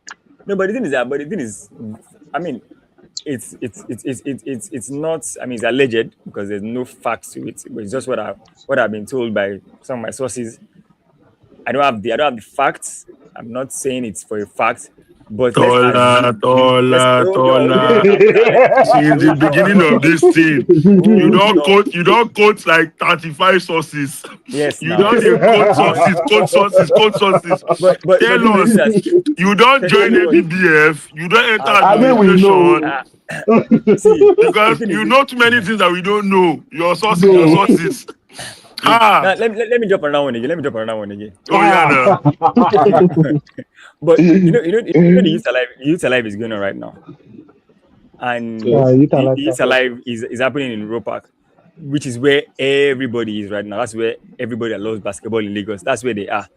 No, but the thing is that, I mean, it's not. I mean, it's alleged because there's no facts to it. But it's just what I've been told by some of my sources. I don't have the facts. I'm not saying it's for a fact, But let's Tola, assume. Let's Tola, hold on, hold on Tola. now, hold on. Since the Hold beginning on. of this thing, you Hold don't on. quote, you don't quote like 35 sources. Yes, You now. don't dey quote But sources, quote sources, quote sources. but Tell the thing is us, that you don't the join thing was Nbbf, you don't enter I mean, we administration know. uh, see the because thing is you know too many things that we don't know. Your sources, your now. No. sources. Now Ah, let me drop another one again. Let me drop another one again. oh yeah, now. But the youth alive is going on right now, and Yeah, Yes. you can the like youth that. alive is happening in Roe Park, which is where everybody is right now. That's where everybody that loves basketball in Lagos. That's where they are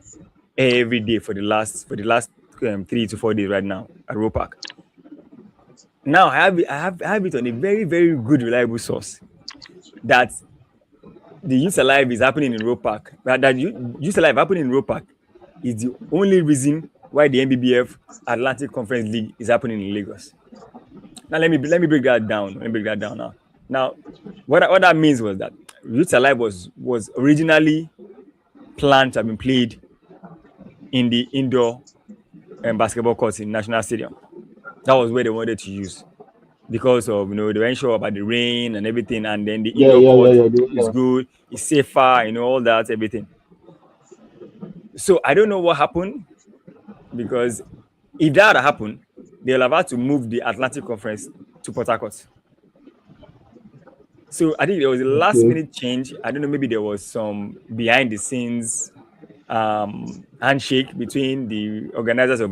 every day for the last 3 to 4 days right now at Roe Park. Now I have it on a very very good reliable source that the youth alive is happening in Roe Park. That youth alive happening in Roe Park is the only reason why the Nbbf Atlantic Conference League is happening in Lagos. Now let me break that down. Let me break that down now. Now, what that means was that Youth Alive was originally planned to have been played in the indoor basketball courts in National Stadium. That was where they wanted to use because of they weren't sure about the rain and everything, and then the Yeah, indoor yeah, yeah, court yeah. is good, it's safer, all that everything. So I don't know what happened because if that had happened, they'll have had to move the Atlantic Conference to Port Harcourt. So I think there was a last Okay. minute change. I don't know, maybe there was some behind the scenes handshake between the organizers of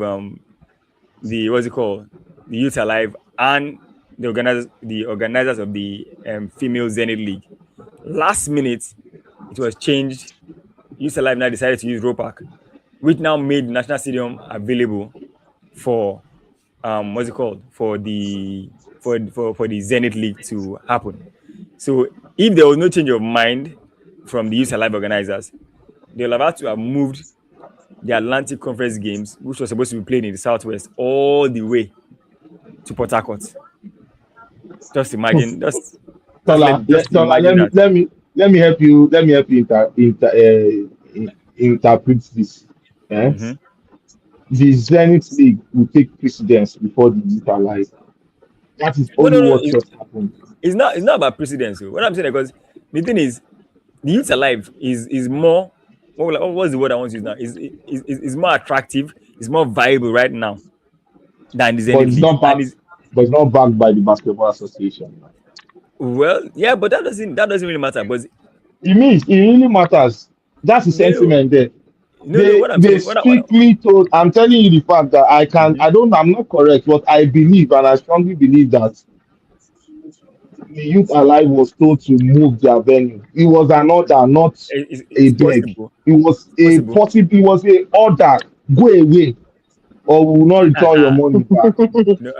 the what's it called, the Youth Alive, and the organizers of the female Zenith League. Last minute, it was changed. Youth Alive now decided to use Roe Park, which now made the National Stadium available for what's it called, for the Zenith League to happen. So if there was no change of mind from the Youth Alive organizers, they'll have had to have moved the Atlantic Conference games, which was supposed to be played in the Southwest, all the way to Port Harcourt. Just imagine, just Tola, imagine that. let me help you interpret this. Eh? Mhm. The Zenith League will take precedence before the Youth Alive. That is No, only no, no. what just happened. It's not about precedence. Oh. What I'm saying, because the thing is, the Youth Alive is more. What's the word I want to use now? Is more attractive. It's more viable right now than the But Zenith it's League, not and backed. is But it's not backed by the Basketball Association. well, yeah, but that doesn't really matter. But It really matters. That's the no, sentiment there. no, no. What I'm They saying, strictly told. I'm telling you the fact that Mhm. I'm not correct, but I believe and I strongly believe that the Youth Alive was told to move their venue. It was an order, not a It's beg. possible. It was It's a possible. possible. It was a order. Go away, or we will not return your money back. No,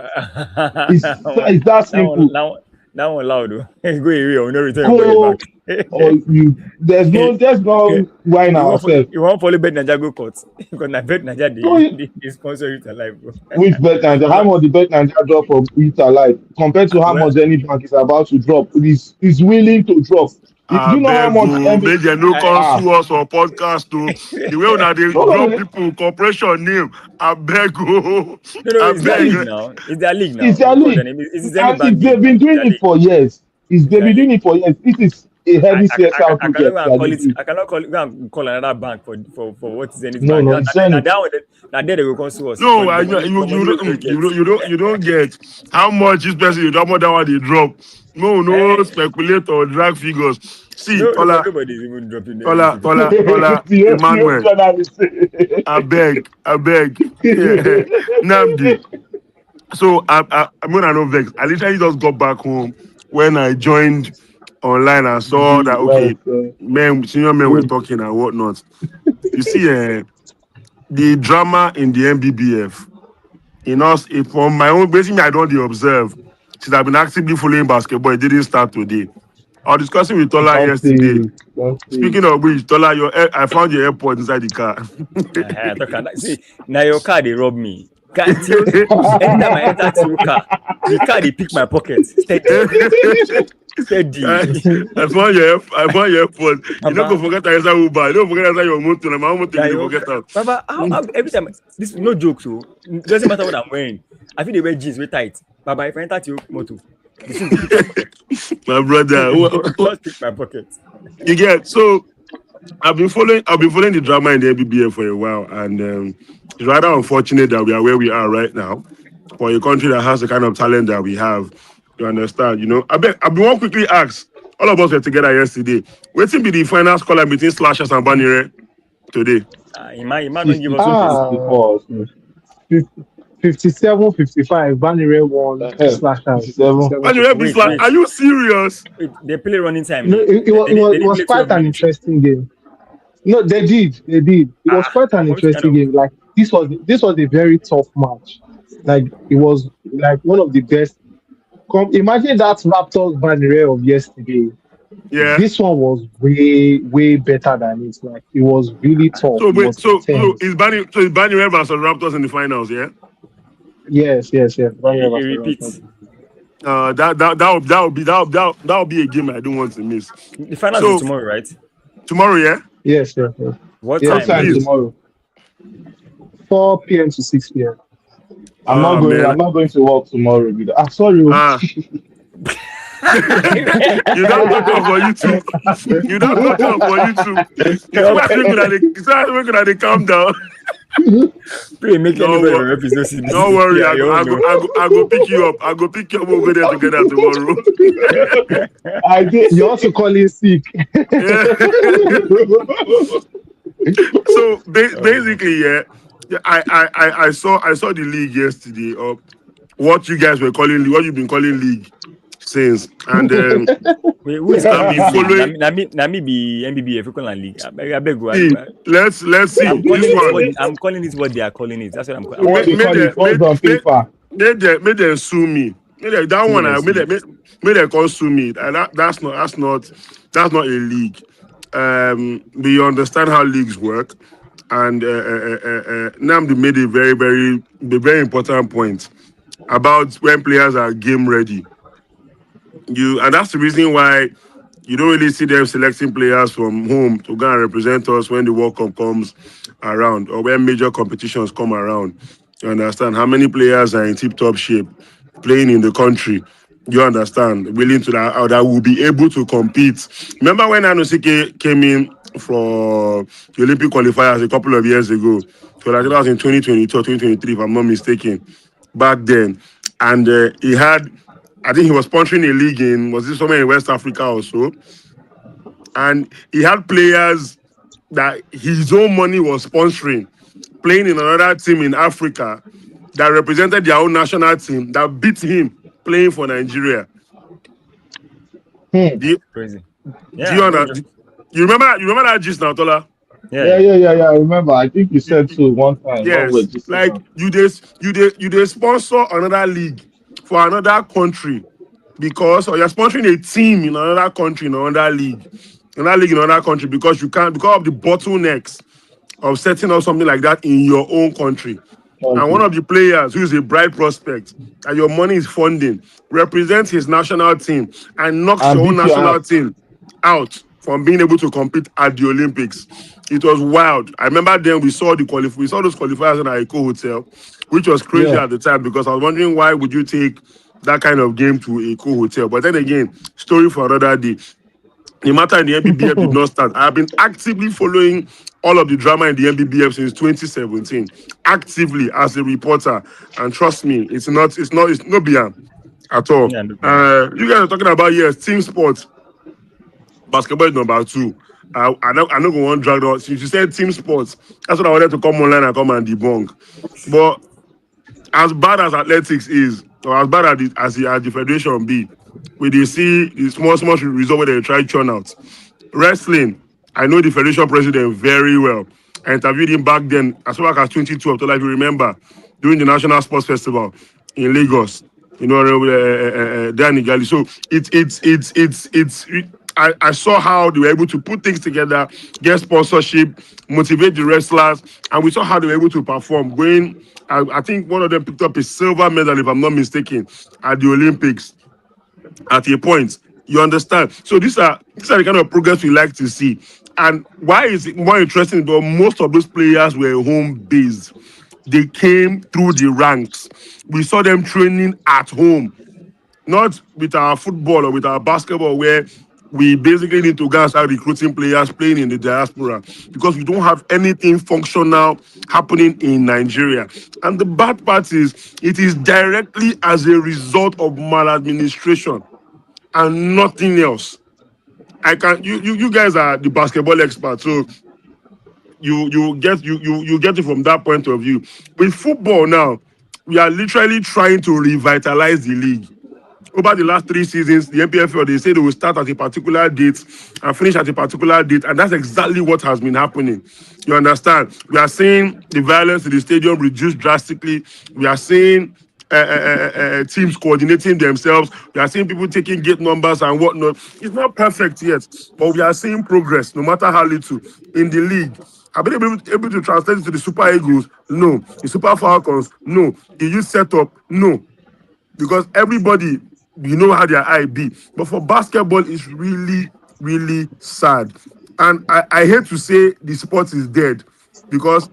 It's that that one, simple. that one loud. Oh. Go away or no return your money back. Go or you. There's no wine ourselves. You won't follow Bet Naija go court because na Bet Naija So they sponsor Youth Alive, bro. which bet Naija? How But much the bet Naija drop for Youth Alive compared to how well, much any bank is about to drop? Is willing to drop. Do I you know how beg much you, MB? make dem no I, come Ah, sue us for podcast o. The way una dey no, no, drop no. people corporation name, I beg o, no, I it's their beg. league now. It's their league It's now. their What's their league, name? It's Zenith and Bank league they've now. been It's doing their it league. for years. It's They've their been league. doing it for years. This is a heavy CSR I cannot project go they and are call it. doing. I cannot go and call another bank for what Zenith No, Bank. no, Now, it's now, Zenith. that one, now there they will come sue us No, I know for you money we don't don't get. you don't get how much this person you drop more than what they drop. No, no Eh? speculate or drag figures. See, No, Tola, nobody is even dropping any Tola, figure. Tola, Tola, The Emmanuel. journalist. I beg. Yeah. Namdi. So I'm gonna no vex. I literally just got back home when I joined online and saw that Well, okay, senior men were good. talking and whatnot. You see, the drama in the MBBF, in us, from my own basically, I don't dey observe since I've been actively following basketball. It didn't start today. I was discussing with Tola Don't yesterday. say, don't say. Speaking of which, Tola, I found your AirPod inside the car. See, now your car they rob me. Anytime I enter Tio car, the car they pick my pocket steady. Steady. I find your effort. You don't go Baba, forget to answer Uber. You don't forget to answer your motor. My motor, yeah, you yo, forget that. Baba, every time this no joke, so it doesn't matter what I'm wearing. I feel they wear jeans way tight. Baba, if I enter to your motor, the thing go pick my pocket. My The brother. thing go just pick my pocket. You get so I've been following the drama in the NBBF for a while, and it's rather unfortunate that we are where we are right now for a country that has the kind of talent that we have. You understand? I've been one quickly asked. All of us were together yesterday. Waiting be the final score between Slashers and Banire today. Iman don't give us 62 to space. Ah, 64. 57, 55. Banire won slash out 57. 57, Banire be 55. Wait, Slash. wait, Are you serious? wait. They play running time. You know, They, it they didn't was play quite 12 an minutes. interesting game. No, they did. They did. It was quite an Which kind interesting of game. Like this was a very tough match. Like it was like one of the best. Imagine that Raptors Banner of yesterday. Yeah. This one was way better than it. Like it was really tough. So It wait, was so intense. is Banire versus Raptors in the finals? Yeah. Yes, yes, yes. Banner a was repeat. That would be a game I don't want to miss. The finals is So tomorrow, right? tomorrow, yeah. Yes, yes, yes. What What Yes, time? time it Like, is. tomorrow? 4 p.m. to 6 p.m. I'm not going. Man. I'm not going to work tomorrow. Sorry. Oh. Ah, you don't talk up for YouTube. You don't talk up for YouTube. You see help! why we're gonna calm down. Pray make No, anybody from office no see this no thing. Pray worry. I I go, don't I go, know. I go, I go pick you up. I go pick you up. We'll go there together tomorrow. I did. You also call in sick. Yeah. So Oh, basically, yeah. Yeah, I saw the league yesterday. What you guys were calling, what you've been calling league since, and wait, who is I've calling been this league? following. Na me be Nbbf Ecoland League. I beg you, See, let's see I'm this calling it what one. I'm calling it what they are calling it. That's what I'm What calling they it. Made call them it? made What's on made paper? made them sue me. That Who one they I made sue? them made them come sue me. And that's not a league. We understand how leagues work, and Namdi made a very important point about when players are game ready. And that's the reason why you don't really see them selecting players from home to go and represent us when the World Cup comes around or when major competitions come around. You understand how many players are in tip-top shape playing in the country. You understand, willing to that will be able to compete. Remember when Anosike came in for the Olympic qualifiers a couple of years ago? So like that was in 2022 or 2023, if I'm not mistaken. Back then, and he had, I think he was sponsoring a league was this somewhere in West Africa or so, and he had players that his own money was sponsoring, playing in another team in Africa that represented their own national team that beat him playing for Nigeria. Hmm. Do you, Crazy. do Yeah, you, no under, joke. you remember that gist now, Tola? Yeah, Yeah, yeah. yeah, yeah, yeah. I remember. I think you You- said you- so one time when we were yes, just like you they sponsor another league for another country because or you're sponsoring a team in another country in another league in another country because you can't because of the bottlenecks of setting up something like that in your own country. And one country. of the players who is a bright prospect and your money is funding represents his national team and knocks And your own beat your national ass. team out from being able to compete at the Olympics. It was wild. I remember then we saw those qualifiers in our Eco Hotel, which was crazy Yeah. at the time because I was wondering why would you take that kind of game to a Eco Hotel. But then again, story for another day. The matter in the NBBF did not start. I have been actively following all of the drama in the NBBF since 2017, actively as a reporter. And trust me, it's not beyond at all. Yeah, no, yeah. You guys are talking about yes, team sports. Basketball is number two. I know go one drag out. Since you said team sports, that's what I wanted to come online and come and debunk. But as bad as athletics is, or as bad as the federation be, we dey see the small result where they try churn out. Wrestling, I know the federation president very well. I interviewed him back then, as far back as 2012, if you remember, during the National Sports Festival in Lagos. Danny Gali. So I saw how they were able to put things together, get sponsorship, motivate the wrestlers, and we saw how they were able to perform. I think one of them picked up a silver medal, if I'm not mistaken, at the Olympics at a point. You understand? So these are the kind of progress we like to see. And why is it more interesting? But most of those players were home based. They came through the ranks. We saw them training at home, not with our football or with our basketball, where we basically need to go and start recruiting players playing in the diaspora because we don't have anything functional happening in Nigeria. And the bad part is it is directly as a result of maladministration and nothing else. I can you guys are the basketball experts, so you get it from that point of view. With football now, we are literally trying to revitalize the league. Over the last 3 seasons, the Nbbf they say they will start at a particular date and finish at a particular date, and that's exactly what has been happening. You understand? We are seeing the violence in the stadium reduce drastically. We are seeing teams coordinating themselves. We are seeing people taking gate numbers and whatnot. It's not perfect yet, but we are seeing progress, no matter how little, in the league. Have been able to translate it to the Super Eagles? No. The Super Falcons? No. The youth setup? No. Because everybody, you know how their eye be. But for basketball, it's really, really sad. And I hate to say the sport is dead because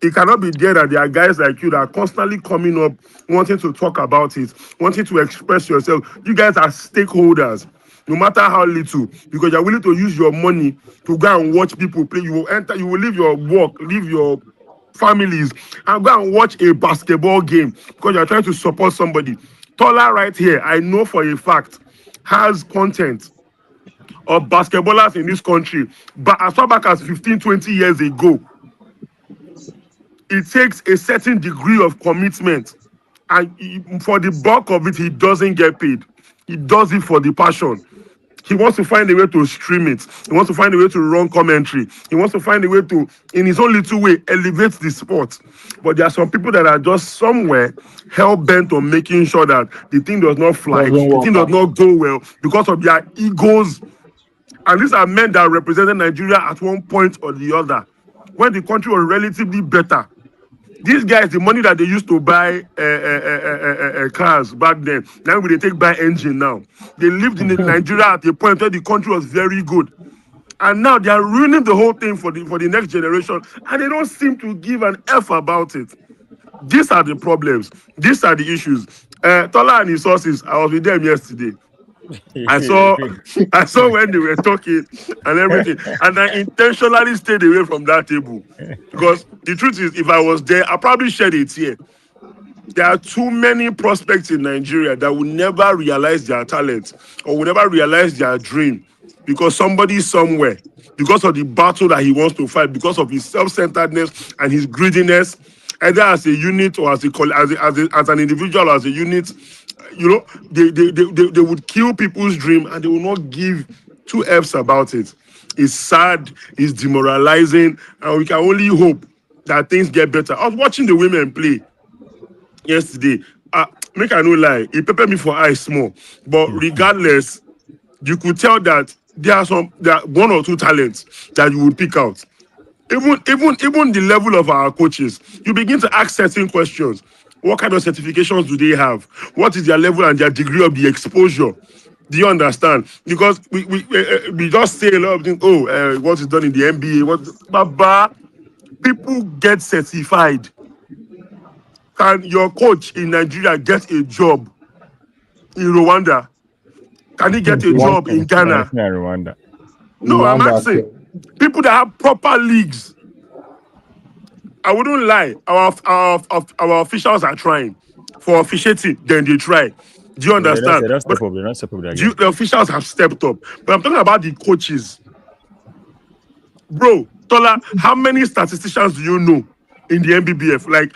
it cannot be there that there are guys like you that are constantly coming up, wanting to talk about it, wanting to express yourself. You guys are stakeholders, no matter how little, because you're willing to use your money to go and watch people play. You will leave your work, leave your families, and go and watch a basketball game because you're trying to support somebody. Tola right here, I know for a fact, has content of basketballers in this country, but as far back as 15, 20 years ago, it takes a certain degree of commitment. And for the bulk of it, he doesn't get paid. He does it for the passion. He wants to find a way to stream it. He wants to find a way to run commentary. He wants to find a way to, in his own little way, elevate the sport. But there are some people that are just somewhere hell-bent on making sure that the thing does not fly, Doesn't the work thing does out. not go well because of their egos. And these are men that represented Nigeria at one point or the other, when the country was relatively better. These guys, the money that they used to buy cars back then, now they take buy engine now. They lived in Nigeria at a point where the country was very good. And now they are ruining the whole thing for the next generation. And they don't seem to give an F about it. These are the problems. These are the issues. Tola and his sources, I was with them yesterday. I saw I saw when they were talking and everything, and I intentionally stayed away from that table because the truth is, if I was there, I probably shed a tear. There are too many prospects in Nigeria that will never realize their talent or will never realize their dream because somebody somewhere, because of the battle that he wants to fight, because of his self-centeredness and his greediness, either as a unit or as an individual or as a unit, they would kill people's dream and they will not give two F's about it. It's sad, it's demoralizing, and we can only hope that things get better. I was watching the women play yesterday. Make I no lie, it peppered me for eyes small. But regardless, you could tell that there are one or two talents that you would pick out. Even the level of our coaches, you begin to ask certain questions. What kind of certifications do they have? What is their level and their degree of the exposure? Do you understand? Because we just say a lot of things. Oh, what is done in the NBA? Baba, people get certified. Can your coach in Nigeria get a job in Rwanda? Can he get a job in Ghana? Rwanda. No, I'm Rwanda, asking people that have proper leagues. I wouldn't lie. Our officials are trying for officiating. Then they try. Do you They don't, understand? they don't But step up. They don't step up again. the officials have stepped up. But I'm talking about the coaches, bro. Tola, how many statisticians do you know in the Nbbf? Like,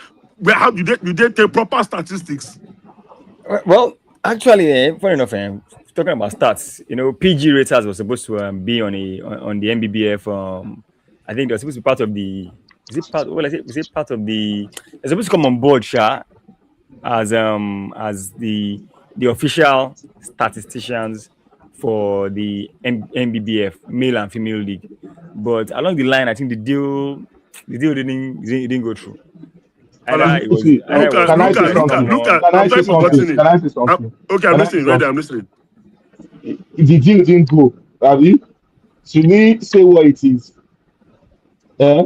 how do they take proper statistics? Well, actually, funny enough, talking about stats, PG raters was supposed to be on the Nbbf. I think they were supposed to be part of the. Is it part? Well, is it part of the? They're supposed to come on board, Sha, as the official statisticians for the Nbbf male and female league. But along the line, I think the deal didn't go through. Tola, Either it was see, either it was can I say compromised something? or Can I'm I say trying to something? gotten it. Can I say something? Okay, I'm Can I say listening. Right there, something? I'm listening. The deal didn't go. Abi, should we say what it is? Eh?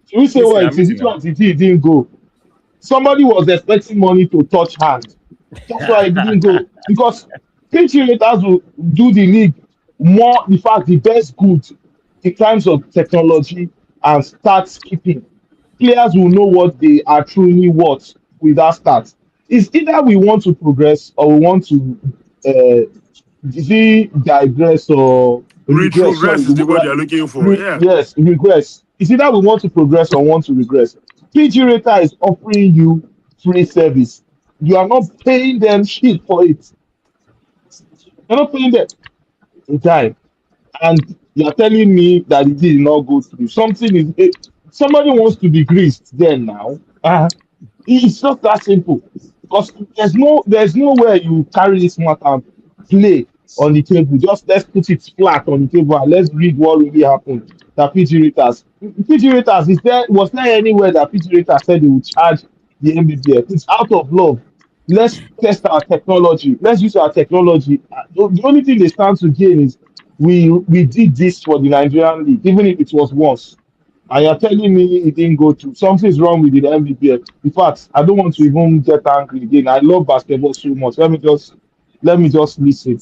Should we say what I'm it is? missing This now. one the deal didn't go. Somebody was expecting money to touch hand. That's why it didn't go. Because pitch raters will do the league more, in fact, the best good in terms of technology and stats keeping. Players will know what they are truly worth with that stats. It's either we want to progress or we want to is it digress or regress? Sorry, Retrogress is the word they're looking for. Yeah. yes, regress. It's either we want to progress or want to regress. PG Rata is offering you free service. You are not paying them shit for it. You're not paying them in time, and you're telling me that it did not go through. Something is somebody wants to be greased then now. It's just that simple. Because there's nowhere you carry this matter and play on the table. Just let's put it flat on the table and let's read what really happened. That PG Ratas. PG Ratas, was there anywhere that PG Ratas said they would charge the MBBF? It's out of love. Let's test our technology. Let's use our technology. The only thing they stand to gain is we did this for the Nigerian league, even if it was once. And you're telling me it didn't go through. Something's wrong with the MVPF. In fact, I don't want to even get angry again. I love basketball so much. Let me just listen.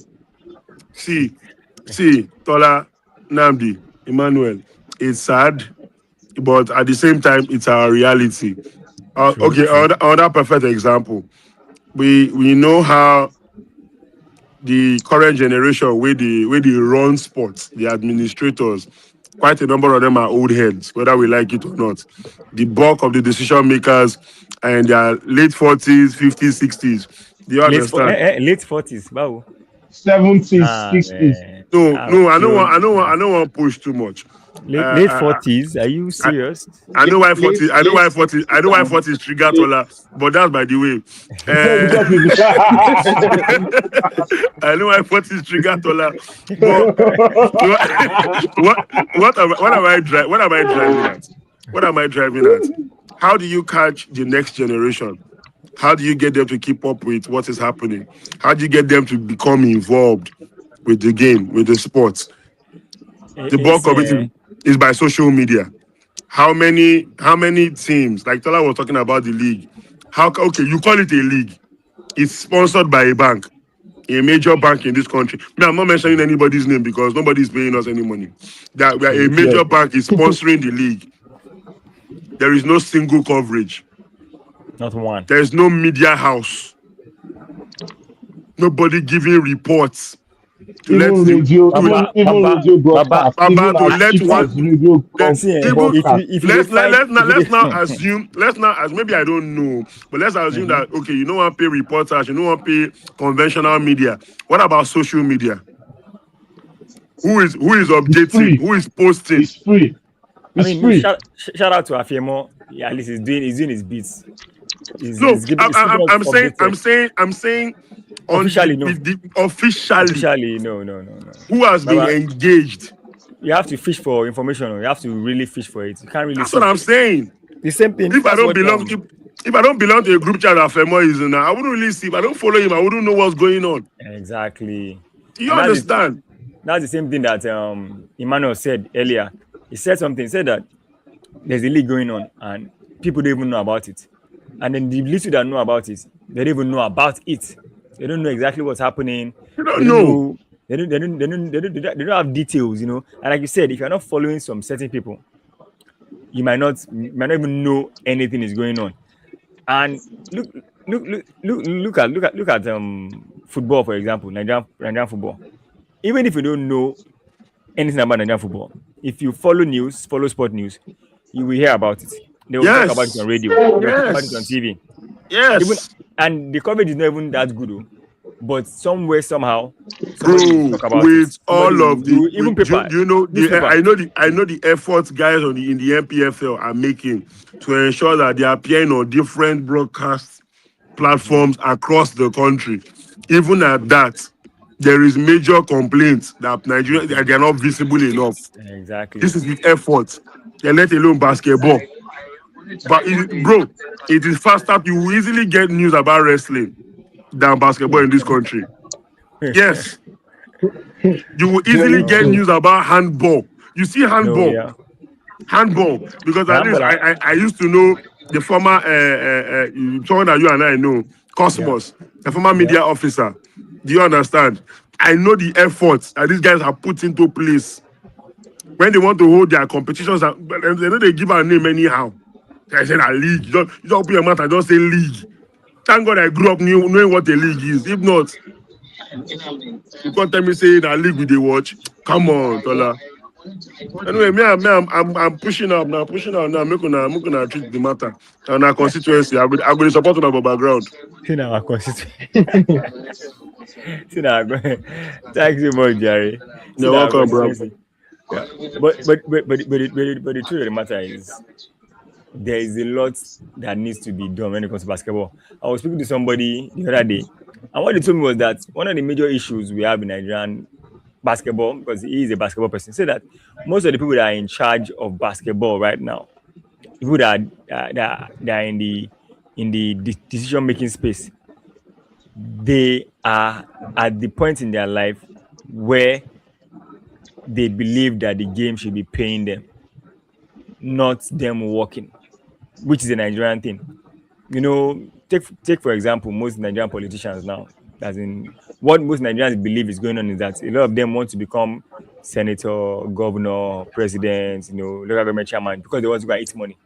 See, Tola, Namdi, Emmanuel. It's sad, but at the same time, it's our reality. True, Okay, true. another perfect example. We know how the current generation where they run sports, the administrators, quite a number of them are old heads, whether we like it or not. The bulk of the decision makers are in their late 40s, 50s, 60s. Do you understand? Late 40s. Wow. 70s, Ah 60s. man. No, no, I don't You're want, I don't want, I don't want to push too much. late Uh, 40s. Are you I, serious? I know why 40, I know Late why 40, 60s I know why now. 40 is trigger Late, taller, but that's by the way. because Uh, it's I know why 40 is trigger taller, but what am I driving at? What am I driving at? How do you catch the next generation? How do you get them to keep up with what is happening? How do you get them to become involved with the game, with the sports? The bulk It's of it is by social media. How many teams, like Tola was talking about the league? Okay, you call it a league. It's sponsored by a bank, a major bank in this country. Me, I'm not mentioning anybody's name because nobody's paying us any money. That we are a true. yeah. major bank is sponsoring the league. There is no single coverage. Not one. There is no media house. Nobody giving reports to let Even the radio, to even Baba, radio Baba. broadcast, Baba even to as let cheap See, one as radio let, see. even broadcast. If you dey find, if you let's now dey, assume let's now as maybe I don't know, but let's assume Mhm. that okay, you don't want to pay reporters, you don't want to pay conventional media. What about social media? Who is It's updating? free. Who is posting? It's free. I It's mean, no, free. shout out to Afiemo. Yeah, at least he's doing his beats. No, He's keeping us I'm saying updated. on the Officially, no. with the officially Officially, no, no, no, no. who has been Baba, engaged. you have to fish for information. You have to really fish for it. You can't really That's what see. I'm saying. The same thing. If I That's don't what belong, if I don't belong to a group chat that Femo is in, I wouldn't really see. If I don't follow him, I wouldn't know what's going on. exactly. Do you And understand? that's the same thing that Emmanuel said earlier. He said something. He said that there's a league going on and people don't even know about it. And then the little that know about it, they don't even know about it. They don't know exactly what's happening. You They don't don't know. know. They don't have details. And like you said, if you're not following some certain people, you might not even know anything is going on. And look at football, for example, Nigerian football. Even if you don't know anything about Nigerian football, if you follow sport news, you will hear about it. They will talk about it on Yes. radio. They will talk about it on Yes. TV. Even Yes. and the coverage is not even that good, but somewhere somehow somebody will Bro, talk about it. with Somebody all will of the even paper, do you know the newspaper. I know the efforts guys in the MPFL are making to ensure that they are appearing on different broadcast Mhm. platforms across the country. Even at that, there is major complaints that Nigeria that they are not visible enough. Exactly. This is the effort. They let alone basketball. But bro, it is faster. You will easily get news about wrestling than basketball in this country. Yes. You will easily Very get true. news about handball. You see No, handball, yeah. handball, because The at least handball, I used to know the former someone that you and I know, yeah, Cosmos, the former yeah. media officer. Do you understand? I know the efforts that these guys have put into place when they want to hold their competitions. But they know they give our name anyhow. I said a league. You don't open your mouth and just say league. Thank God I grew up knowing what a league is. If not, you can't tell me saying a league with the watch. Come on, Tola. Anyway, I'm pushing up now, pushing out now. Make una treat the matter. And our constituency, I will support on our background. See now, see now. Thanks so much, Jerry. See You're now, welcome, bro. consistency. Yeah, but the truth of the matter is there is a lot that needs to be done when it comes to basketball. I was speaking to somebody the other day, and what they told me was that one of the major issues we have in Nigerian basketball, because he is a basketball person, said that most of the people that are in charge of basketball right now, people that are in the decision making space, they are at the point in their life where they believe that the game should be paying them, not them working, which is a Nigerian thing. You know, take for example, most Nigerian politicians now, as in what most Nigerians believe is going on is that a lot of them want to become senator, governor, president, local government chairman because they want to go and eat money,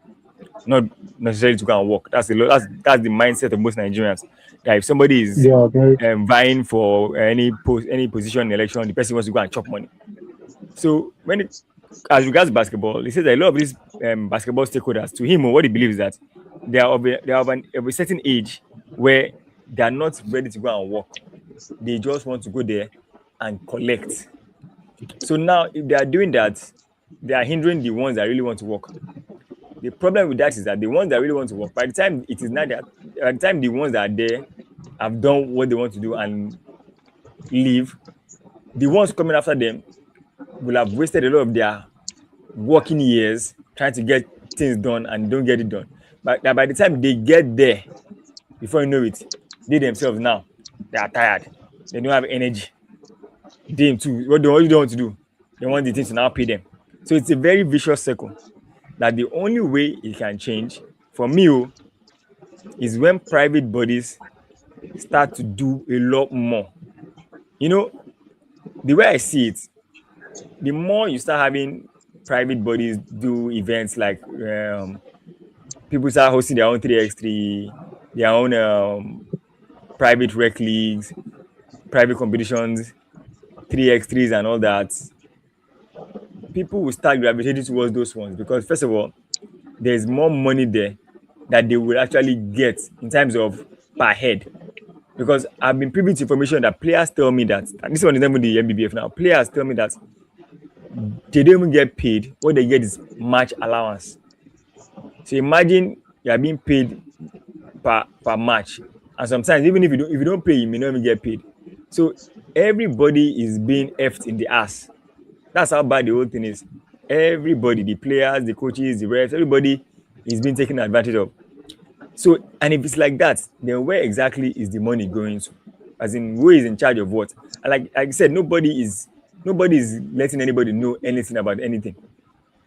not necessarily to go and work. That's the mindset of most Nigerians. That if somebody is Yeah, very true. vying for any position in election, the person wants to go and chop money. So as regards basketball, he says that a lot of these basketball stakeholders, to him, what he believes is that they are of a certain age where they are not ready to go and work. They just want to go there and collect. So now, if they are doing that, they are hindering the ones that really want to work. The problem with that is that the ones that really want to work, by the time it is not that, by the time the ones that are there have done what they want to do and leave, the ones coming after them will have wasted a lot of their working years trying to get things done and don't get it done. But that by the time they get there, before you know it, they themselves now they are tired. They don't have energy. Them too. What do they want to do? They want the things to now pay them. So it's a very vicious circle. That the only way it can change for me is when private bodies start to do a lot more. You know, the way I see it, the more you start having private bodies do events like people start hosting their own 3x3, their own private rec leagues, private competitions, 3x3s, and all that, people will start gravitating towards those ones because, first of all, there's more money there that they will actually get in terms of per head. Because I've been privy to information that players tell me that, and this one is not even the Nbbf now, players tell me that they don't even get paid. What they get is match allowance. So imagine you are being paid per match, and sometimes even if you don't pay, you may not even get paid. So everybody is being effed in the ass. That's how bad the whole thing is. Everybody, the players, the coaches, the refs, everybody is being taken advantage of. So, and if it's like that, then where exactly is the money going to? As in, who is in charge of what? And like I said, nobody is letting anybody know anything about anything.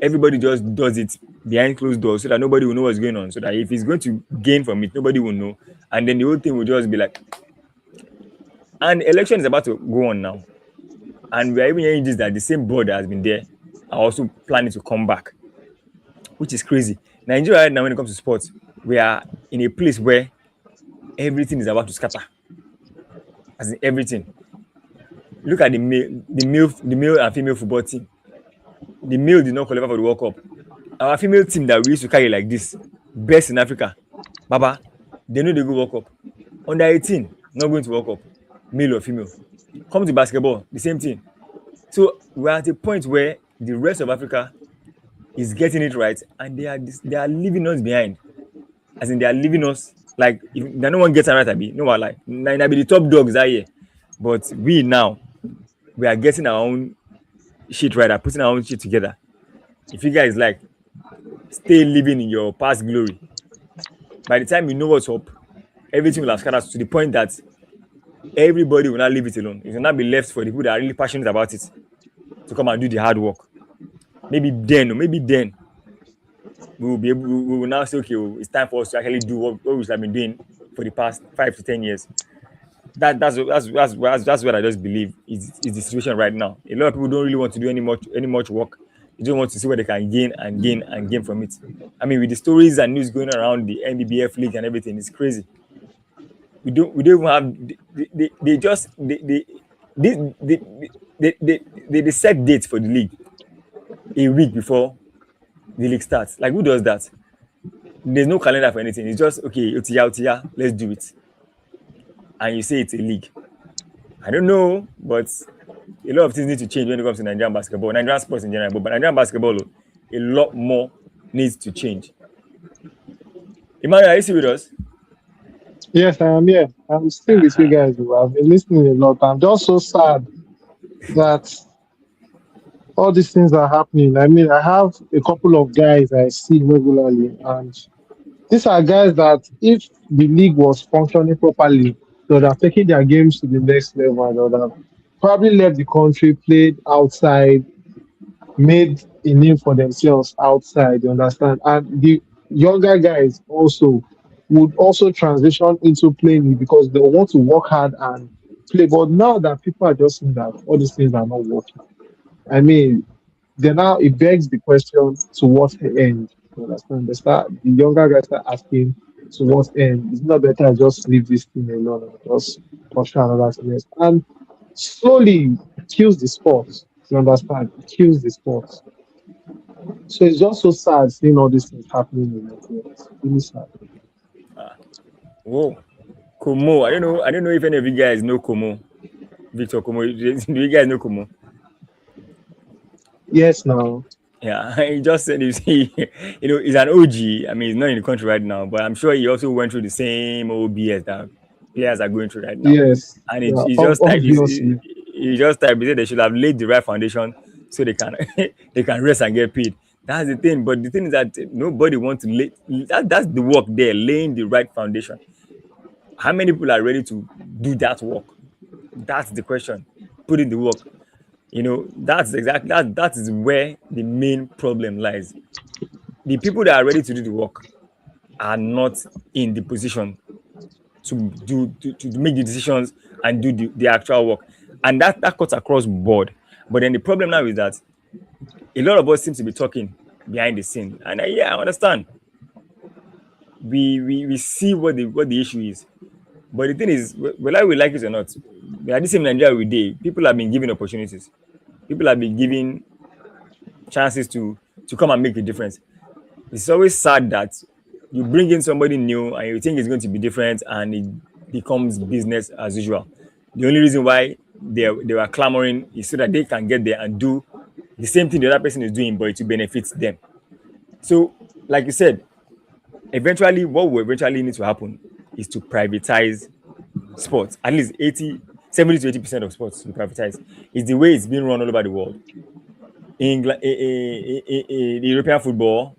Everybody just does it behind closed doors so that nobody will know what's going on. So that if he's going to gain from it, nobody will know. And then the whole thing will just be like, and election is about to go on now. And we're even hearing this that the same board that has been there are also planning to come back, which is crazy. Nigeria right now, when it comes to sports, we are in a place where everything is about to scatter. As in everything. Look at the male and female football team. The male did not qualify for the World Cup. Our female team that we used to carry like this, best in Africa, Baba, they know they go World Cup. Under 18, not going to World Cup, male or female. Come to basketball, the same thing. So we're at a point where the rest of Africa is getting it right, and they are leaving us behind. As in, they are leaving us like if no one gets it right, abi no one like na be the top dogs out here, but we now we are getting our own shit right, are putting our own shit together. If you guys like stay living in your past glory, by the time you know what's up, everything will have scattered to the point that everybody will not leave it alone. It will not be left for the people that are really passionate about it to come and do the hard work. Maybe then we will be able. We will now say, okay, oh, it's time for us to actually do what we have been doing for the past 5 to 10 years. That's what I just believe is the situation right now. A lot of people don't really want to do any much work. They don't want to see what they can gain and gain and gain from it. I mean, with the stories and news going around the Nbbf league and everything, it's crazy. We don't even have they just they set dates for the league a week before the league starts. Like, who does that? There's no calendar for anything. It's just, okay, otiya, let's do it. And you say it's a league. I don't know, but a lot of things need to change when it comes to Nigerian basketball, Nigerian sports in general. But Nigerian basketball, a lot more needs to change. Emmanuel, are you still with us? Yes, I am here. I'm still with you guys. I've been listening a lot. I'm just so sad that all these things are happening. I mean, I have a couple of guys I see regularly, and these are guys that if the league was functioning properly, they would have taken their games to the next level and they would have probably left the country, played outside, made a name for themselves outside, you understand? And the younger guys also would also transition into playing because they want to work hard and play. But now that people are just seeing that all these things are not working, I mean, then now it begs the question to what end? You understand? The younger guys start asking to what end? It's not better I just leave this thing alone and just pursue another thing else. And slowly it kills the sport. You understand? It kills the sport. So it's just so sad seeing all these things happening in Nigeria. It's really sad. Whoa, Como. I don't know if any of you guys know Como. Victor Como. Do you guys know Como? Yes, now. Yeah, he just said he's an OG. I mean, he's not in the country right now, but I'm sure he also went through the same OBS that players are going through right now. Yes. And Yeah, he just typed, obviously. he just typed, he said they should have laid the right foundation so they can they can rest and get paid. That's the thing. But the thing is that nobody wants to lay that's the work there, laying the right foundation. How many people are ready to do that work? That's the question. Put in the work. That is where the main problem lies. The people that are ready to do the work are not in the position to make the decisions and do the actual work. And that cuts across board. But then the problem now is that a lot of us seem to be talking behind the scene. And yeah, I understand. We see what the issue is. But the thing is, whether we like it or not, at the same Nigeria we did, people have been given opportunities. People have been given chances to come and make a difference. It's always sad that you bring in somebody new and you think it's going to be different and it becomes business as usual. The only reason why they were clamoring is so that they can get there and do the same thing the other person is doing, but it will benefit them. So, like you said, eventually, what will eventually need to happen is to privatize sports. At least 70 to 80% of sports to be privatized. It's the way it's being run all over the world. England, the European football,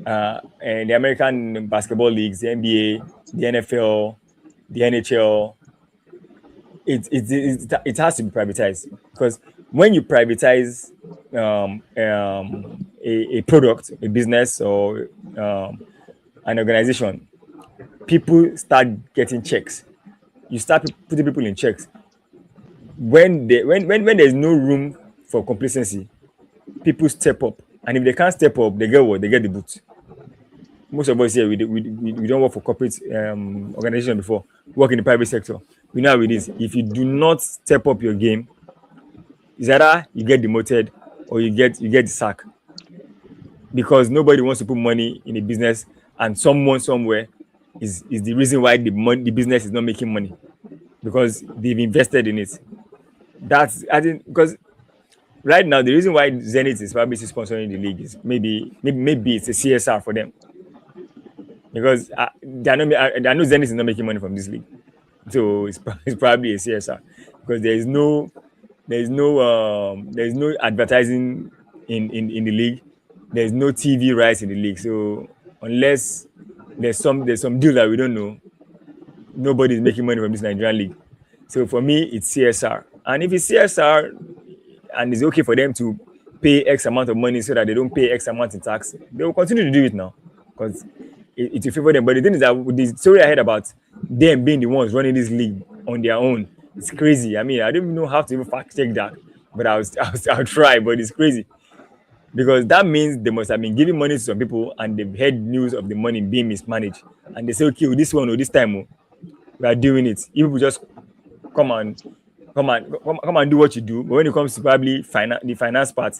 and the American basketball leagues, the NBA, the NFL, the NHL, it has to be privatized because when you privatize a product, a business, or an organization, people start getting checks. You start putting people in checks. When there's no room for complacency, people step up, and if they can't step up, they get what? They get the boot. Most of us here, we don't work for corporate organization before. We work in the private sector. We know how it is. If you do not step up your game, it's either you get demoted or you get the sack, because nobody wants to put money in a business, and someone somewhere is the reason why the business is not making money because they've invested in it. That's I think because right now the reason why Zenith is probably still sponsoring the league is maybe it's a CSR for them because I know Zenith is not making money from this league, so it's probably a CSR because there's no advertising in the league, there's no TV rights in the league, so unless there's some deal that we don't know, nobody is making money from this Nigerian league. So for me, it's CSR. And if it's CSR and it's okay for them to pay X amount of money so that they don't pay X amount in tax, they will continue to do it now because it will favor them. But the thing is that with the story I heard about them being the ones running this league on their own, it's crazy. I mean, I don't even know how to even fact check that, but I'll try. But it's crazy because that means they must have been giving money to some people and they've heard news of the money being mismanaged, and they say, okay, well, this one or this time we are doing it. You people just come and come and do what you do. But when it comes to probably the finance part,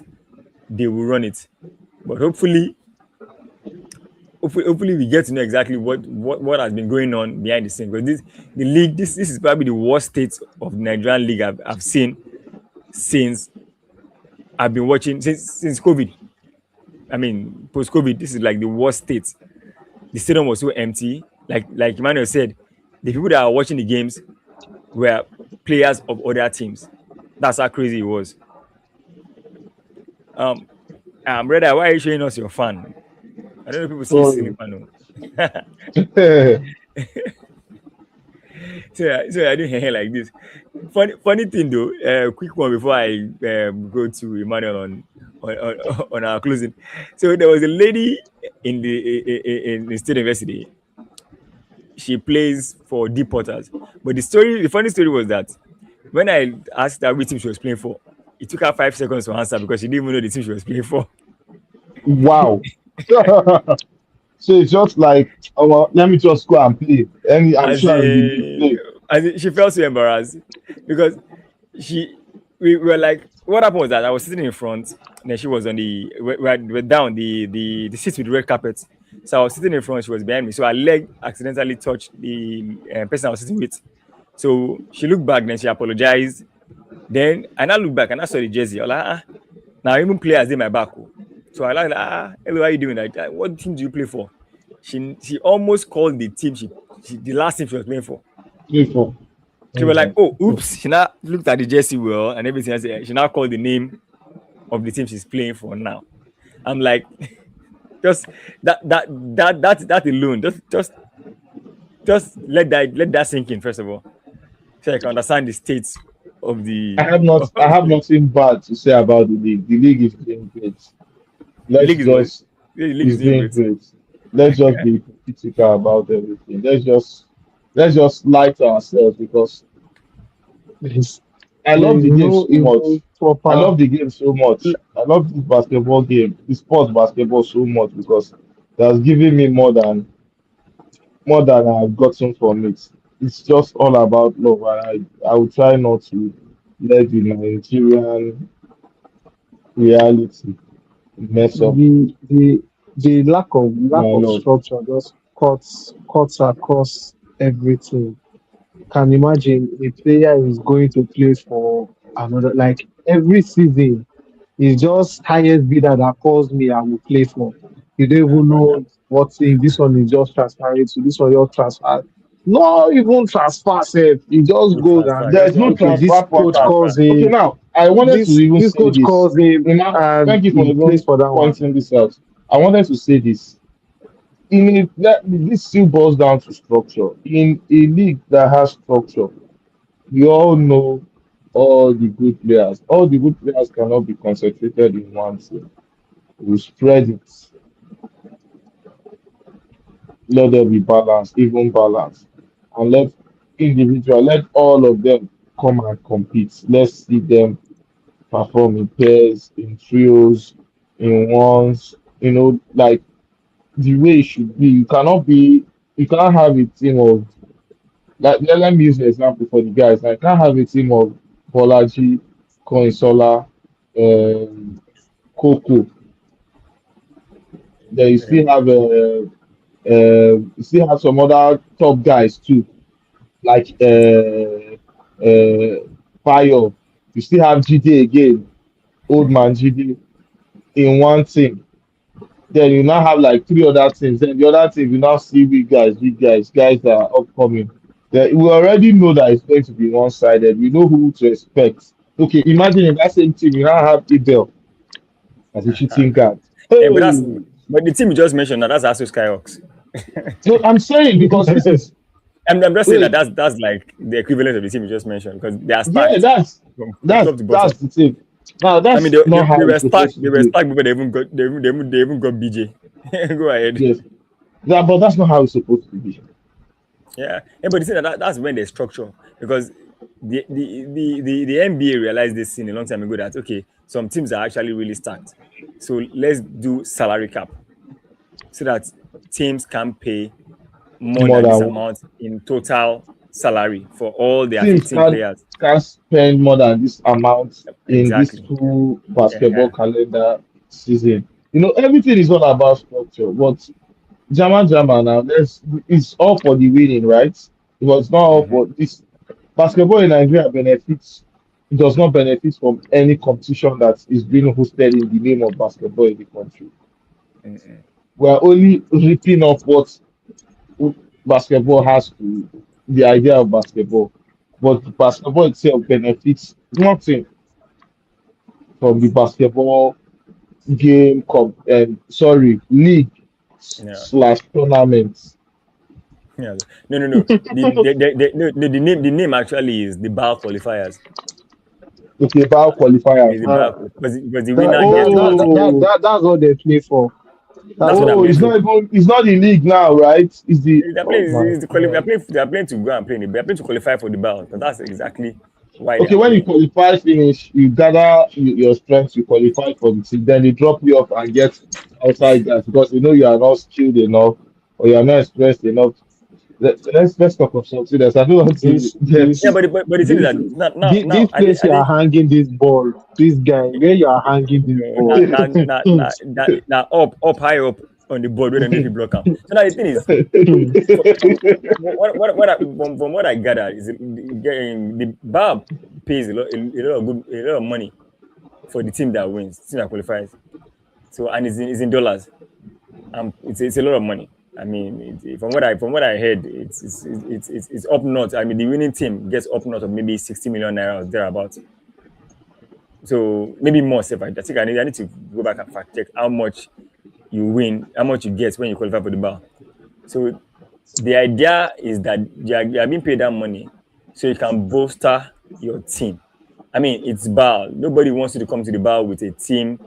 they will run it. But hopefully we get to know exactly what has been going on behind the scenes. Because the league, this is probably the worst state of the Nigerian league I've seen since I've been watching since COVID. I mean, post COVID, this is like the worst state. The stadium was so empty. Like Emmanuel said, the people that are watching the games were players of other teams. That's how crazy it was. Brother, why are you showing us your fan? I don't know if people see silly So, fan. So I do hair like this. Funny thing though, quick one before I go to Emmanuel on our closing. So there was a lady in the state university. She plays for Deep Potters. But the funny story was that when I asked her which team she was playing for, it took her 5 seconds to answer because she didn't even know the team she was playing for. wow. So it's just like, oh, well, let me just go and play. And I'm As sure I will in, play. she felt so embarrassed because we were like, what happened was that I was sitting in front, and then she was on we're down the seats with red carpet. So I was sitting in front, she was behind me. So her leg accidentally touched the person I was sitting with. So she looked back, then she apologized. Then and I looked back and I saw the jersey. I was like, now even players in my back. Oh. So I like, hello, how you doing? Like, what team do you play for? She almost called the team the last team she was playing for. Play for. She was like, Mhm. oh, oops. She now looked at the jersey well and everything else. She now called the name of the team she's playing for now. I'm like, just that alone, just let that sink in first of all, so I can understand the state of I the have not I have nothing bad to say about the league. The league is doing great. the Let's league is what just the league is is doing doing great. great. Let's just be critical about everything. Let's just lie to ourselves because There's, I there love is the game no so much. even I proper. love the game so much. I love this basketball game, the sports basketball so much because it has given me more than I've gotten from it. It's just all about love, and I will try not to let the Nigerian reality mess up The lack my of love. structure just cuts across everything. Can imagine a player is going to play for another, like every season is just highest bidder that calls me I will play for. You don't even know what thing, this one is just transferring to this one, your transfer. Not even transfer safe. He just No goes and transfer, just There's no okay, transfer, this transfer coach portal. calls Okay, him, now I wanted to even this say coach this. calls him Now, and thank you for he plays even for that one. pointing this out. I wanted to say this. This still boils down to structure. In a league that has structure, we all know all the good players. All the good players cannot be concentrated in one team. We spread it. Let there be balance, even balance, and let all of them come and compete. Let's see them perform in pairs, in trios, in ones. Like the way it should be. You cannot have a team of like let me use an example for the guys. Like, you can't have a team of Bolaji, Koinsola, Coco. Then you still have some other top guys too, like Payo. You still have GD again, old man GD in one team. Then you now have like three other teams. Then the other team you now see big guys that are upcoming. Then we already know that it's going to be one-sided. We know who to expect. Okay, imagine in that same team you now have Abel as a shooting guard. Eh, Hey, but the team you just mentioned now, that's also Skyhawks. so I'm saying because this is I'm just saying that Wait, that's like the equivalent of the team you just mentioned because they are yeah, stacked from top to that's bottom. the thing. Now I mean, that's not how they it's were stacked. supposed to They were be. stacked before they even got BJ. Go ahead. Yes, but that's not how it's supposed to be. Yeah, but you see that's when they structure because the NBA realized this thing a long time ago that okay, some teams are actually really stacked, so let's do salary cap so that teams can pay more More than this than one. amount in total salary for all their Teams 15 players. can spend more than this amount in this Exactly. full Yeah. basketball calendar season. Everything is all about structure. But Jama now, it's all for the winning, right? It was not all Mm-hmm. for this. Basketball in Nigeria does not benefit from any competition that is being hosted in the name of basketball in the country. Mm-mm. We are only ripping off what basketball has to, the idea of basketball. But basketball itself benefits nothing from the basketball game, league Yeah. slash tournaments. Yeah. No. The name actually is the bar qualifiers. Okay, about qualifiers. Is the Uh, bar because the that, winner that, gets that, that, nothing. that, Oh, that, that's what they play for. That's That's what what I they oh, meant. So it's not the league now, right? It's the they're oh playing. my god. They're playing to go and play. They're playing to qualify for the bar. Because that's exactly why they Okay, are when you playing. qualify finish, you gather your strength, you qualify for the team, then they drop you off and get outside guys because they know you are not skilled enough or you are not experienced enough. Let's talk of something else. I don't want to this get Yeah, this but the thing is this. that now this place you are hanging this ball. This guy where you are hanging this ball. up high up on the board where the Navy block am. So now the thing is Hmm. from what I gather is the bar pays a lot of a lot of money for the team that wins, team that qualifies. So and it's in dollars. It's a lot of money. I mean, from what I heard, it's up north. I mean, the winning team gets up north of maybe 60 million naira or thereabouts. So maybe more. Safe. I think I need to go back and fact check how much you win, how much you get when you qualify for the bar. So the idea is that you are being paid that money so you can bolster your team. I mean, it's bar. Nobody wants you to come to the bar with a team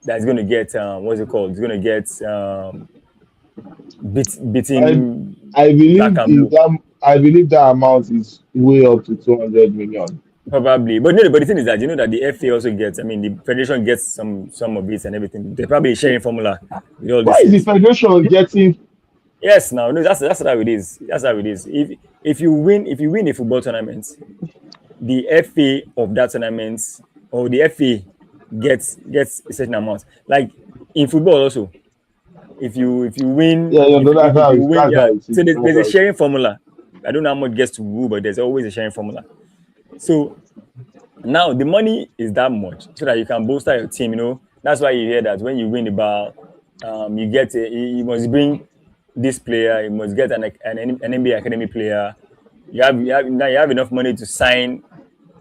that's going to get what's it called? It's going to get I beating I black believe and is blue. that I believe that amount is way up to 200 million. Probably, but no. But the thing is that you know that the FA also gets. I mean, the federation gets some of it and everything. They're probably sharing formula with all Why these is the things. federation getting Yes, now no, that's how it is. That's how it is. If you win a football tournament, the FA of that tournament or the FA gets a certain amount. Like in football also, if you win yeah, no, if you win that's yeah. how it is. So That's there's a how it is. sharing formula. I don't know how much gets to who, but there's always a sharing formula. So now the money is that much so that you can bolster your team. You know that's why you hear that when you win the bar, you get you must bring this player. You must get an NBA academy player. Now you have enough money to sign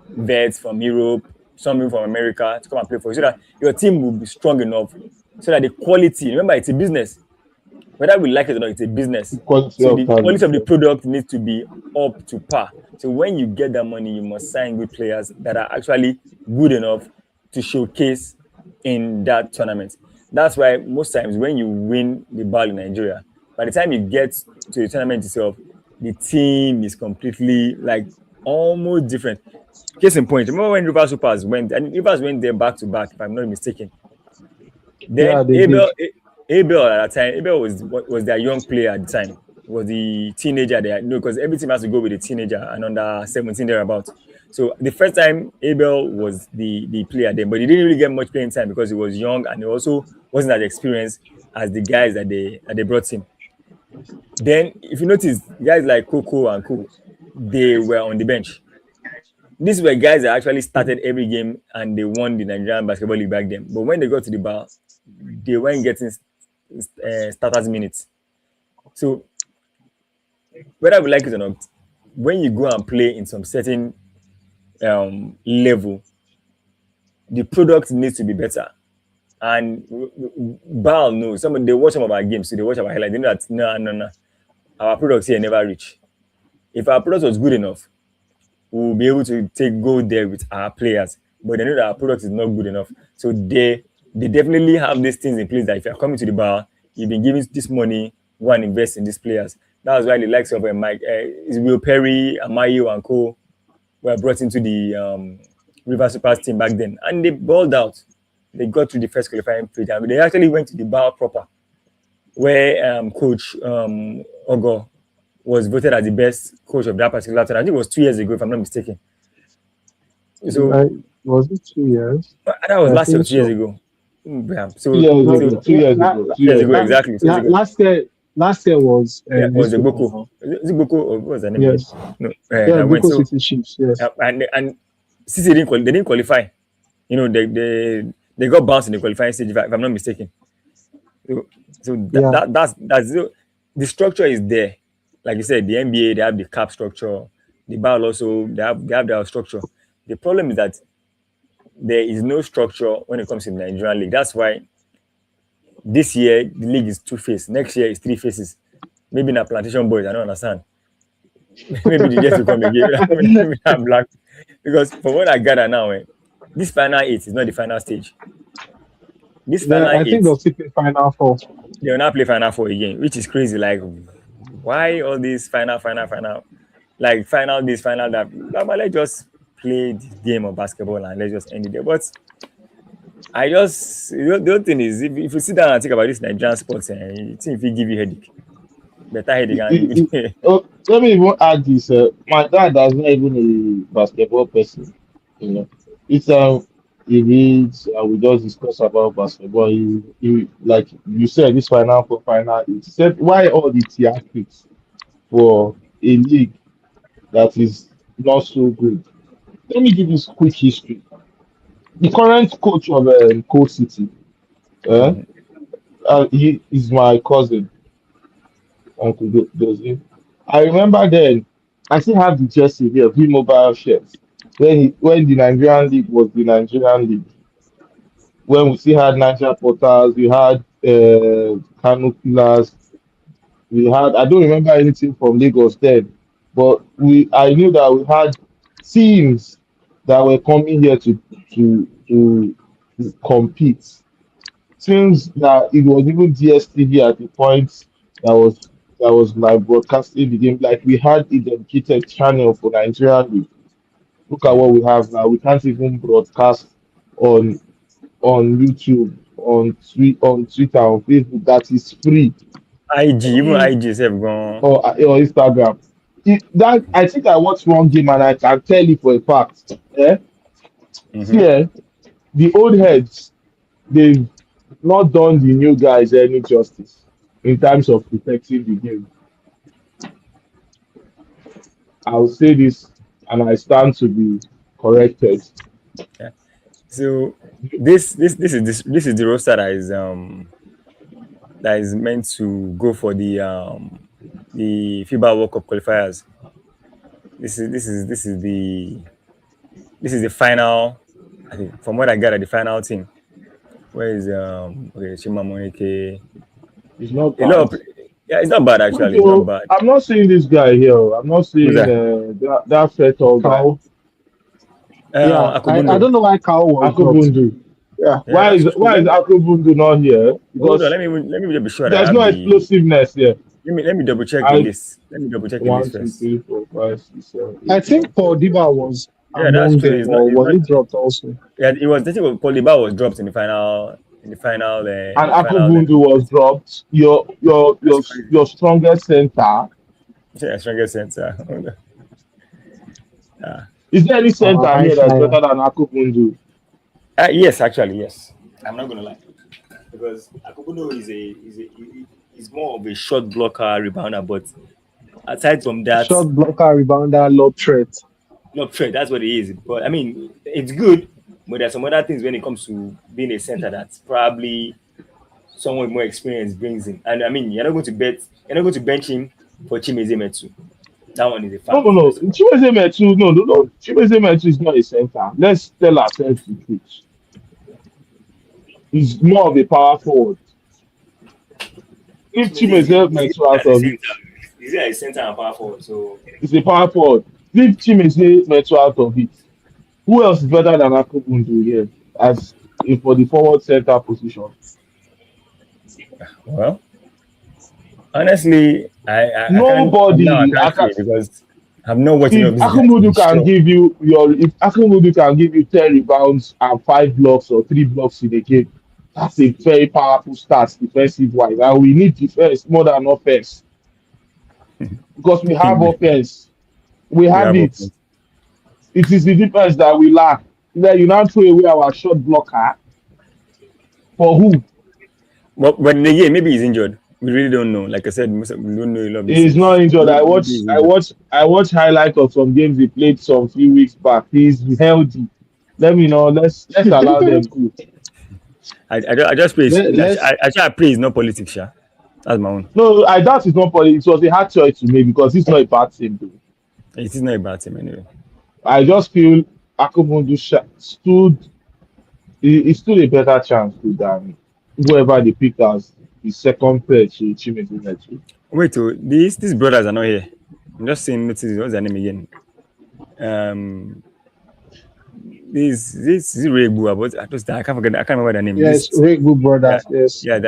vets from Europe, some people from America to come and play for you, so that your team will be strong enough, so that the quality. Remember, it's a business. Whether we like it or not, it's a business. Quality So of the quality talent. of the product needs to be up to par. So when you get that money, you must sign good players that are actually good enough to showcase in that tournament. That's why most times when you win the ball in Nigeria, by the time you get to the tournament itself, the team is completely like almost different. Case in point, remember when Rivers Supers went and Rivers went there back to back, if I'm not mistaken. Yeah, Then they did. Abel at that time, Abel was their young player at the time. Was the teenager there? No, because every team has to go with a teenager and under 17 thereabouts. So the first time Abel was the player then, but he didn't really get much playing time because he was young and he also wasn't as experienced as the guys that they brought him. Then if you notice, guys like Coco and Co, they were on the bench. These were guys that actually started every game and they won the Nigerian Basketball League back then. But when they got to the bar, they weren't getting starters minutes. So whether we like it or not, when you go and play in some certain level, the product needs to be better. And Bal knows some they watch some of our games, so they watch our highlights. They know that no, our products here never reach. If our product was good enough, we will be able to go there with our players. But they know that our product is not good enough. So they definitely have these things in place that if you're coming to the bar, you've been giving this money, go and invest in these players. That's why the likes of Mike, is Will Perry, Amayo, and Co. were brought into the River Supers team back then, and they balled out. They got to the first qualifying phase, and they actually went to the bar proper, where Coach Ogo was voted as the best coach of that particular tournament. I think it was 2 years ago, if I'm not mistaken. So I, was it 2 years? that was I last year or think 2 years so. ago. Yeah. So, 2 years No, ago, so 2 years la, ago, la, 2 years years ago, ago. exactly. 2 years ago. last year was Yeah, it was this the people Boko. now. Is it Boko or what was the name again? Yes. No, Yeah, that went. Boko So City Chiefs. Yes. and since they didn't qualify, they got bounced in the qualifying stage, if I'm not mistaken. So, Yeah. that's the structure is there. Like you said, the NBA they have the cap structure, the BAL also they have their structure. The problem is that there is no structure when it comes to the Nigerian league. That's why this year the league is two faces. Next year is three faces. Maybe not plantation boys. I don't understand. Maybe the years to come again. Maybe I'm black. Because from what I gather now, this final eight is not the final stage. This final I think eight, they'll still play Final Four. they will not play final four again, which is crazy. Like, why all this final? Like final this, final that. But let's just play this game of basketball and let's just end it there. But I just the other thing is if you sit down and think about this Nigerian sports, it think if it give you headache, better headache and Oh, let me even add this. My dad is not even a basketball person. You know, it's he reads and we just discuss about basketball. He like you said, this final for final. He said why all the theatrics for a league that is not so good. Let me give you quick history. The current coach of Cold City, uh, Mhm. he is my cousin, Uncle Dozie. I remember then, I still have the jersey here, V Mobile shirts. When the Nigerian League was the Nigerian League, when we still had Niger Porters, we had Kano Pillars, we had, I don't remember anything from Lagos then, but I knew that we had teams that were coming here to compete. Since that it was even DSTV at the point that was like broadcasting the game. Like we had a dedicated channel for Nigerian League. Look at what we have now. We can't even broadcast on YouTube, on Twitter, on Facebook. That is free. IG, even If, IG have gone. or Instagram. That I think I watched one game and I can tell you for a fact. Eh? Mm-hmm. See, the old heads, they've not done the new guys any justice in terms of protecting the game. I'll say this and I stand to be corrected. Yeah. So this is the roster that is meant to go for the FIBA World Cup qualifiers. This is the final. I think from what I got at the final team. Where is okay Shima Monike? It's not A lot bad. of yeah, it's not bad actually. It's not So bad. I'm not seeing this guy here. I'm not Who's seeing that? that fat tall guy. Cow. Yeah, I Akubundo. don't know why Cow was dropped. Akubundu. Yeah. Yeah, Why that's is true. why is Akubundu not here? Hold on. Because Let me just be sure I there's have no the. explosiveness here. Let me double check the I list. Let me double check the one, list two, first. three, four, five, six, seven, I eight, nine, think Paul 10. Diba was Yeah, that's among true. them, It's not. or It's was not. he dropped also? Yeah, it was. I think Poliba was dropped in the final. In the final. In And the final. Akubundu was dropped. Your your That's your crazy. your strongest center. Yeah, strongest center. Hold on. Ah. Is there any center High here that's flyer. better than Akubundu? Yes, actually, yes. I'm not gonna lie because Akubundo is more of a shot blocker rebounder, but aside from that, Shot blocker, rebounder, lob threat. not trade. That's what it is. But I mean, it's good, but there's some other things when it comes to being a center that's probably someone with more experience brings in. And I mean, you're not going to bench him for Chimeze Metsu. That one is a No, no, fact. no. Chimezie Metu, no, no, no. Chimezie Metu is not a center. Let's tell ourselves the truth. He's more of a power forward. If Chimeze Chimezie is Metu out as a of it, center. Is it a center and power forward? So He's a power forward. Leave Chimezie Metu out of it. Who else is better than Akubundu here as for the forward center position? well, honestly, I can't now I Nobody. can't say because I'm not watching all If these guys to be Akumudu can sure. give you your if Akumudu can give you 10 rebounds and 5 blocks or 3 blocks in a game, that's a very powerful start defensive wise. And we need defense more than offense because we have offense. We We have have it. options. It is the defense that we lack. Then you now throw away our shot blocker for who? But in the game, maybe he's injured. We really don't know. Like I said, we don't know a lot of these He's things. not injured. I Maybe he's watched I injured. watched I watched highlights of some games he played some few weeks back. He's healthy. Let me know. Let's allow them to. I just pray. Let's I try to pray it's not politics, sha. That's my own. no, I doubt it's not politics. It was a hard choice to make because it's not a bad team though. It is not about him anyway. I just feel Akumundu he stood a better chance to than whoever they picked as the second pair to Chimezie. Wait, oh, these brothers are not here. I'm just saying, notice what's their name again? Um, this is Rebu, but I can't forget. I can't remember their name. Yes, This Red Bull yeah Brothers. Yes. yeah.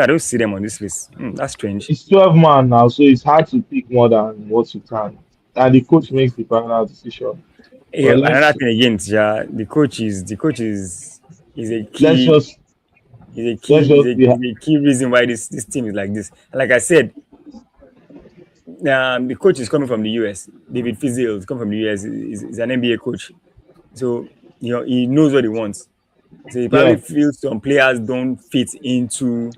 I don't see them on this list. That's strange. It's 12 man now, so it's hard to pick more than what you can. And the coach makes the final decision. Yeah, But another thing again, yeah, is a let's key just let's just be is a key reason why this team is like this. Like I said, the coach is coming from the US. David Fizdale is coming from the US. He's an NBA coach, so he knows what he wants. So he yeah, probably feels some players don't fit into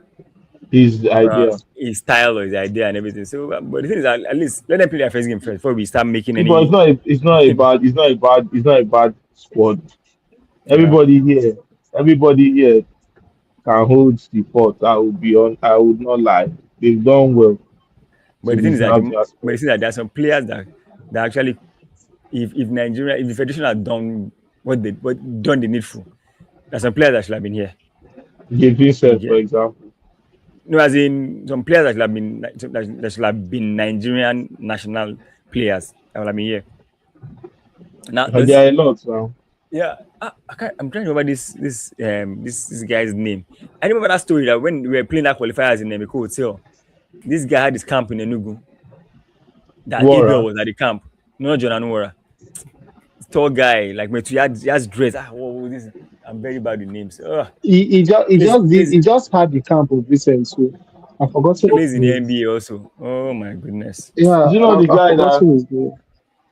his idea. his style or his idea and everything. So, but the thing is, at least let them play their first game first before we start making But any. it's not a bad squad. Yeah, Everybody here can hold the fort. I would not lie. They've done well but to the thing is that deserve their spot. there are some players that actually, if Nigeria, if the federation had done what done the needful, there's some players that should have been here. Gabe Vincent, Yeah. for example. No, as in some players that should have been that should have been Nigerian national players that would have been here. Now, And there are a lot now. yeah, I'm trying to remember this guy's name. I remember that story that when we were playing that qualifiers in Emiko Hotel, this guy had his camp in Enugu. That Gabriel Wara. was at the camp. No, John Anwara. Tall guy, like me, he has dress. This I'm very bad with names. He just had the camp of Vincent, so I forgot He plays his in the name. NBA also. Oh my goodness. Yeah, Is it not the I guy forgot that his name.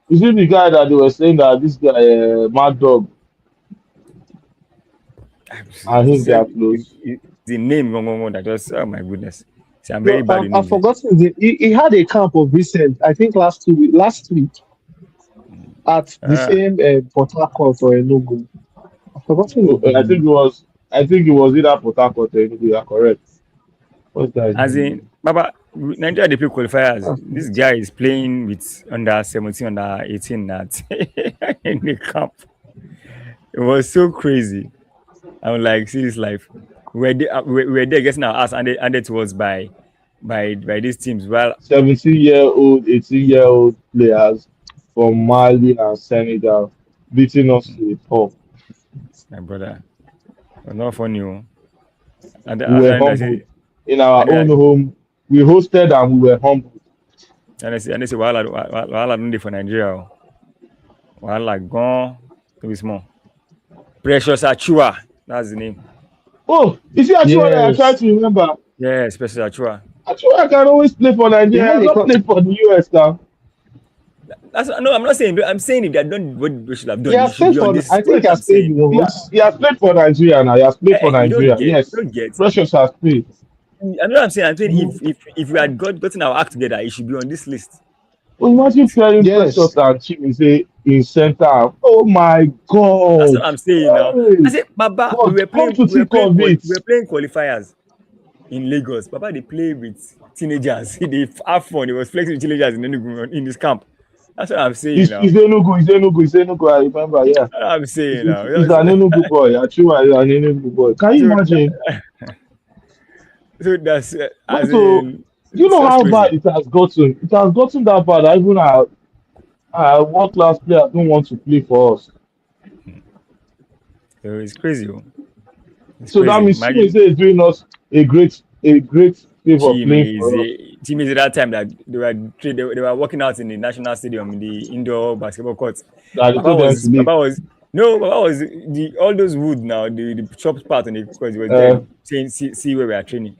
is it the guy that they were saying that this guy Mad Dog and him they are close? The name that just oh my goodness. See, I'm very No, bad with I names. forgot his name. He had a camp of Vincent, I think last week at the Ah, same Port Harcourt or Enugu. I forgot his Oh, name. I think it was either Port Harcourt or Enugu, you are correct. What's that as name? in Baba, Nigeria they play qualifiers. This guy is playing with under 17, under 18 at in the camp. It was so crazy. I was like, see this life. We were there getting our ass handed to us by these teams. Well, 17-year-old, 18-year-old players from Mali and Senegal beating us to the top. my brother, it was not funny. Oh. And We were after I humbled say, in our and own then home. We hosted and we were humbled. and I say, wahala don't dey for Nigeria. Oh. Wahala gone to be small. Precious Achua, that's the name. Oh, you see Achua that I try Yes. to remember. Yeah, Precious Achua. Achua can always play for He Nigeria. had I a not camp. play for the US now. No, I'm not saying. I'm saying if they had done what they should have He done, you has should played be on for. this. I think he What I'm has played saying. once. He has played for Nigeria now. He has played for You don't Nigeria. get. You Yes. don't get. Precious has played. I know what I'm saying. I'm saying if we had gotten our act together, it should be on this list. Well, imagine playing Yes. Precious and Chimezie in center. Oh my That's God. what I'm saying now. I Hey. said, Baba, But come to think of it, we were playing qualifiers in Lagos. Baba, they play with teenagers. They have fun. They was flexing with teenagers in this camp. That's what I'm saying now. He's Enugu. I remember, yeah. That's what I'm saying now. He's an Enugu boy. Achua is an Enugu boy. Can you So, imagine? so that's as So in Do you It's know just how crazy. bad it has gotten? It has gotten that bad that even our world class players don't want to play for us. So it's crazy. Oh. It's So that crazy. means Chimezie Imagine is doing us a great favor playing for us. Team is that time that they were working out in the national stadium in the indoor basketball court. That they told them to leave. Baba was no Baba was the all those wood now the chopped part on the court. He was there Uh, saying see where we are training.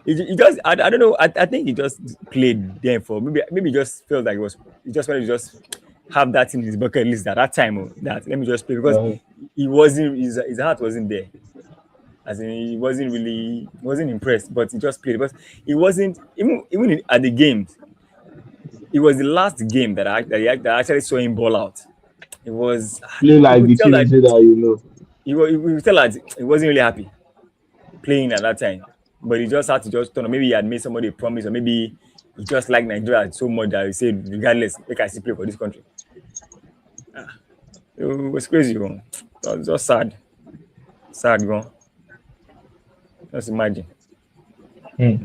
He just I don't know I think he just played there for maybe he just felt like he just wanted to just have that in his bucket list at that time that let me just play because uh, he wasn't his heart wasn't there. As in, he wasn't impressed, but he just played. But he wasn't at the games. It was the last game that I actually saw him ball out. It was Play you like could the tell that Chimezie that you know. you could tell that he wasn't really happy playing at that time. But he just had to just turn on. Maybe he had made somebody a promise, or maybe he just liked Nigeria so much that he said, regardless, make I still play for this country. It was crazy, bro. It was just sad. Sad, bro. Just imagine. Hmm.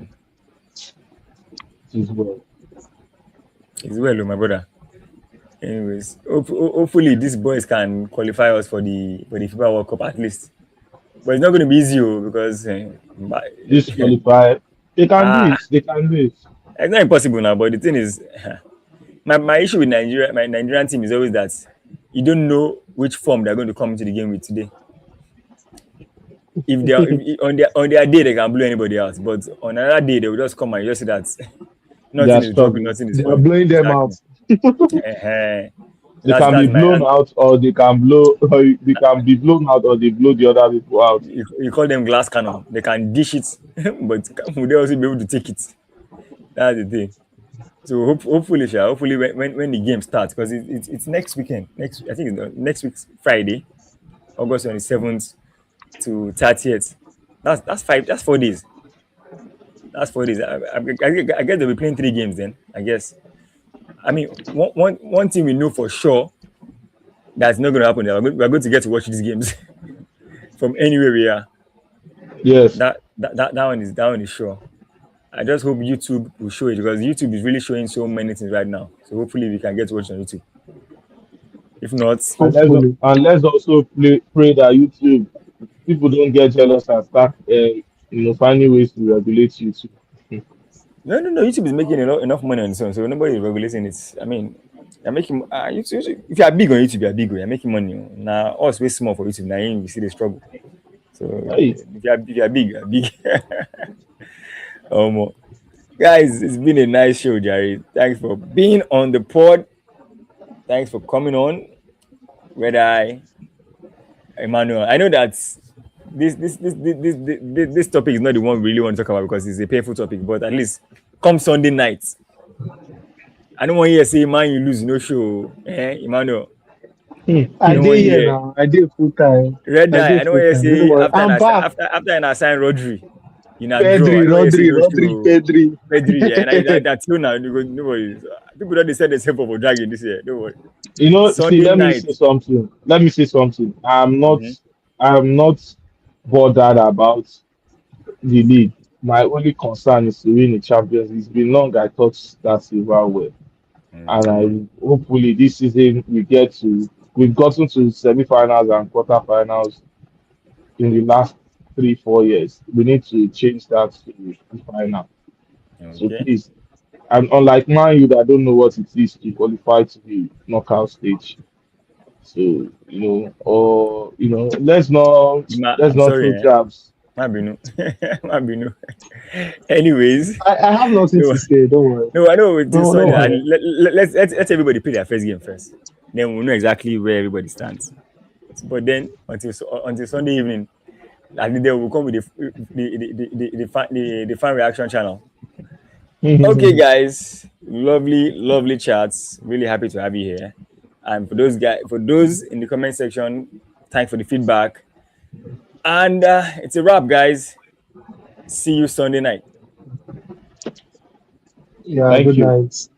This well. It's well, my brother. Anyways, hopefully these boys can qualify us for the FIBA World Cup at least. But it's not going to be easy because This qualify. They can do ah, it. They can do it. it's not impossible now. But the thing is, my issue with Nigeria, my Nigerian team is always that you don't know which form they're going to come into the game with today. If they are on their day they can blow anybody out, but on another day they will just come and you just see that They nothing are is dropping, struggling. nothing is They are falling. blowing them Exactly. out. They can be That's my blown out, or they can blow. Or they can be blown out, or they blow the other people out. you call them glass cannon. They can dish it, but will they also be able to take it? That's the thing. So hopefully, hopefully when the game starts, because it's next weekend. I think it's next week's Friday, August 27th to 30th. That's 4 days. That's 4 days. I guess they'll be playing 3 games then. I guess. I mean, one thing we know for sure that's not going to happen. We're going to get to watch these games from anywhere we are. Yes. That one is sure. I just hope YouTube will show it because YouTube is really showing so many things right now. So hopefully we can get to watch on YouTube. If not, Hopefully. And let's also pray that YouTube people don't get jealous and start, finding ways to regulate YouTube. no. YouTube is making enough money on its own, so nobody is regulating it. I mean, you're making if you are big on YouTube, you are big. You're making money. Now us way small for YouTube. Now you see the struggle. So Hey, if you are big, you are big. um, guys, it's been a nice show, Jerry. Thanks for being on the pod. Thanks for coming on. Red Eye, Emmanuel. I know that this topic is not the one we really want to talk about because it's a painful topic. But at least come Sunday night, I don't want you to say man you lose no show, Emmanuel. I I don't did want here you now. I did full time. red I eye. I did don't full want you to time. Don't say worry. I'm back. after I sign Rodri, in a draw. I Pedri, don't want you to say Rodri, no Rodri, show. Pedri. Pedri, yeah, and that's you now. Nobody. People don't say the same for dragging this year. Don't worry. see, Sunday let me night. say something. Let me say something. Mm-hmm. I'm not bothered about the league. My only concern is to win the Champions. It's been long. I thought that silver well, and Mm-hmm. I hopefully this season we've gotten to semi-finals and quarter-finals in the last 3 4 years. We need to change that to the final. So Okay. please, and unlike Man U that don't know what it is to qualify to the knockout stage. So or let's I'm not sorry. throw jabs. Mabinu. Mabinu. Anyways, I have nothing no, to say. Don't worry. no, I know it's No, no Sunday. worry. Let's everybody play their first game first. Then we'll know exactly where everybody stands. But then until Sunday evening, I think they will come with the fan reaction channel. Okay, guys, lovely chats. Really happy to have you here. And for those in the comment section, thanks for the feedback. And it's a wrap, guys. See you Sunday night. Yeah, Thank good you. night.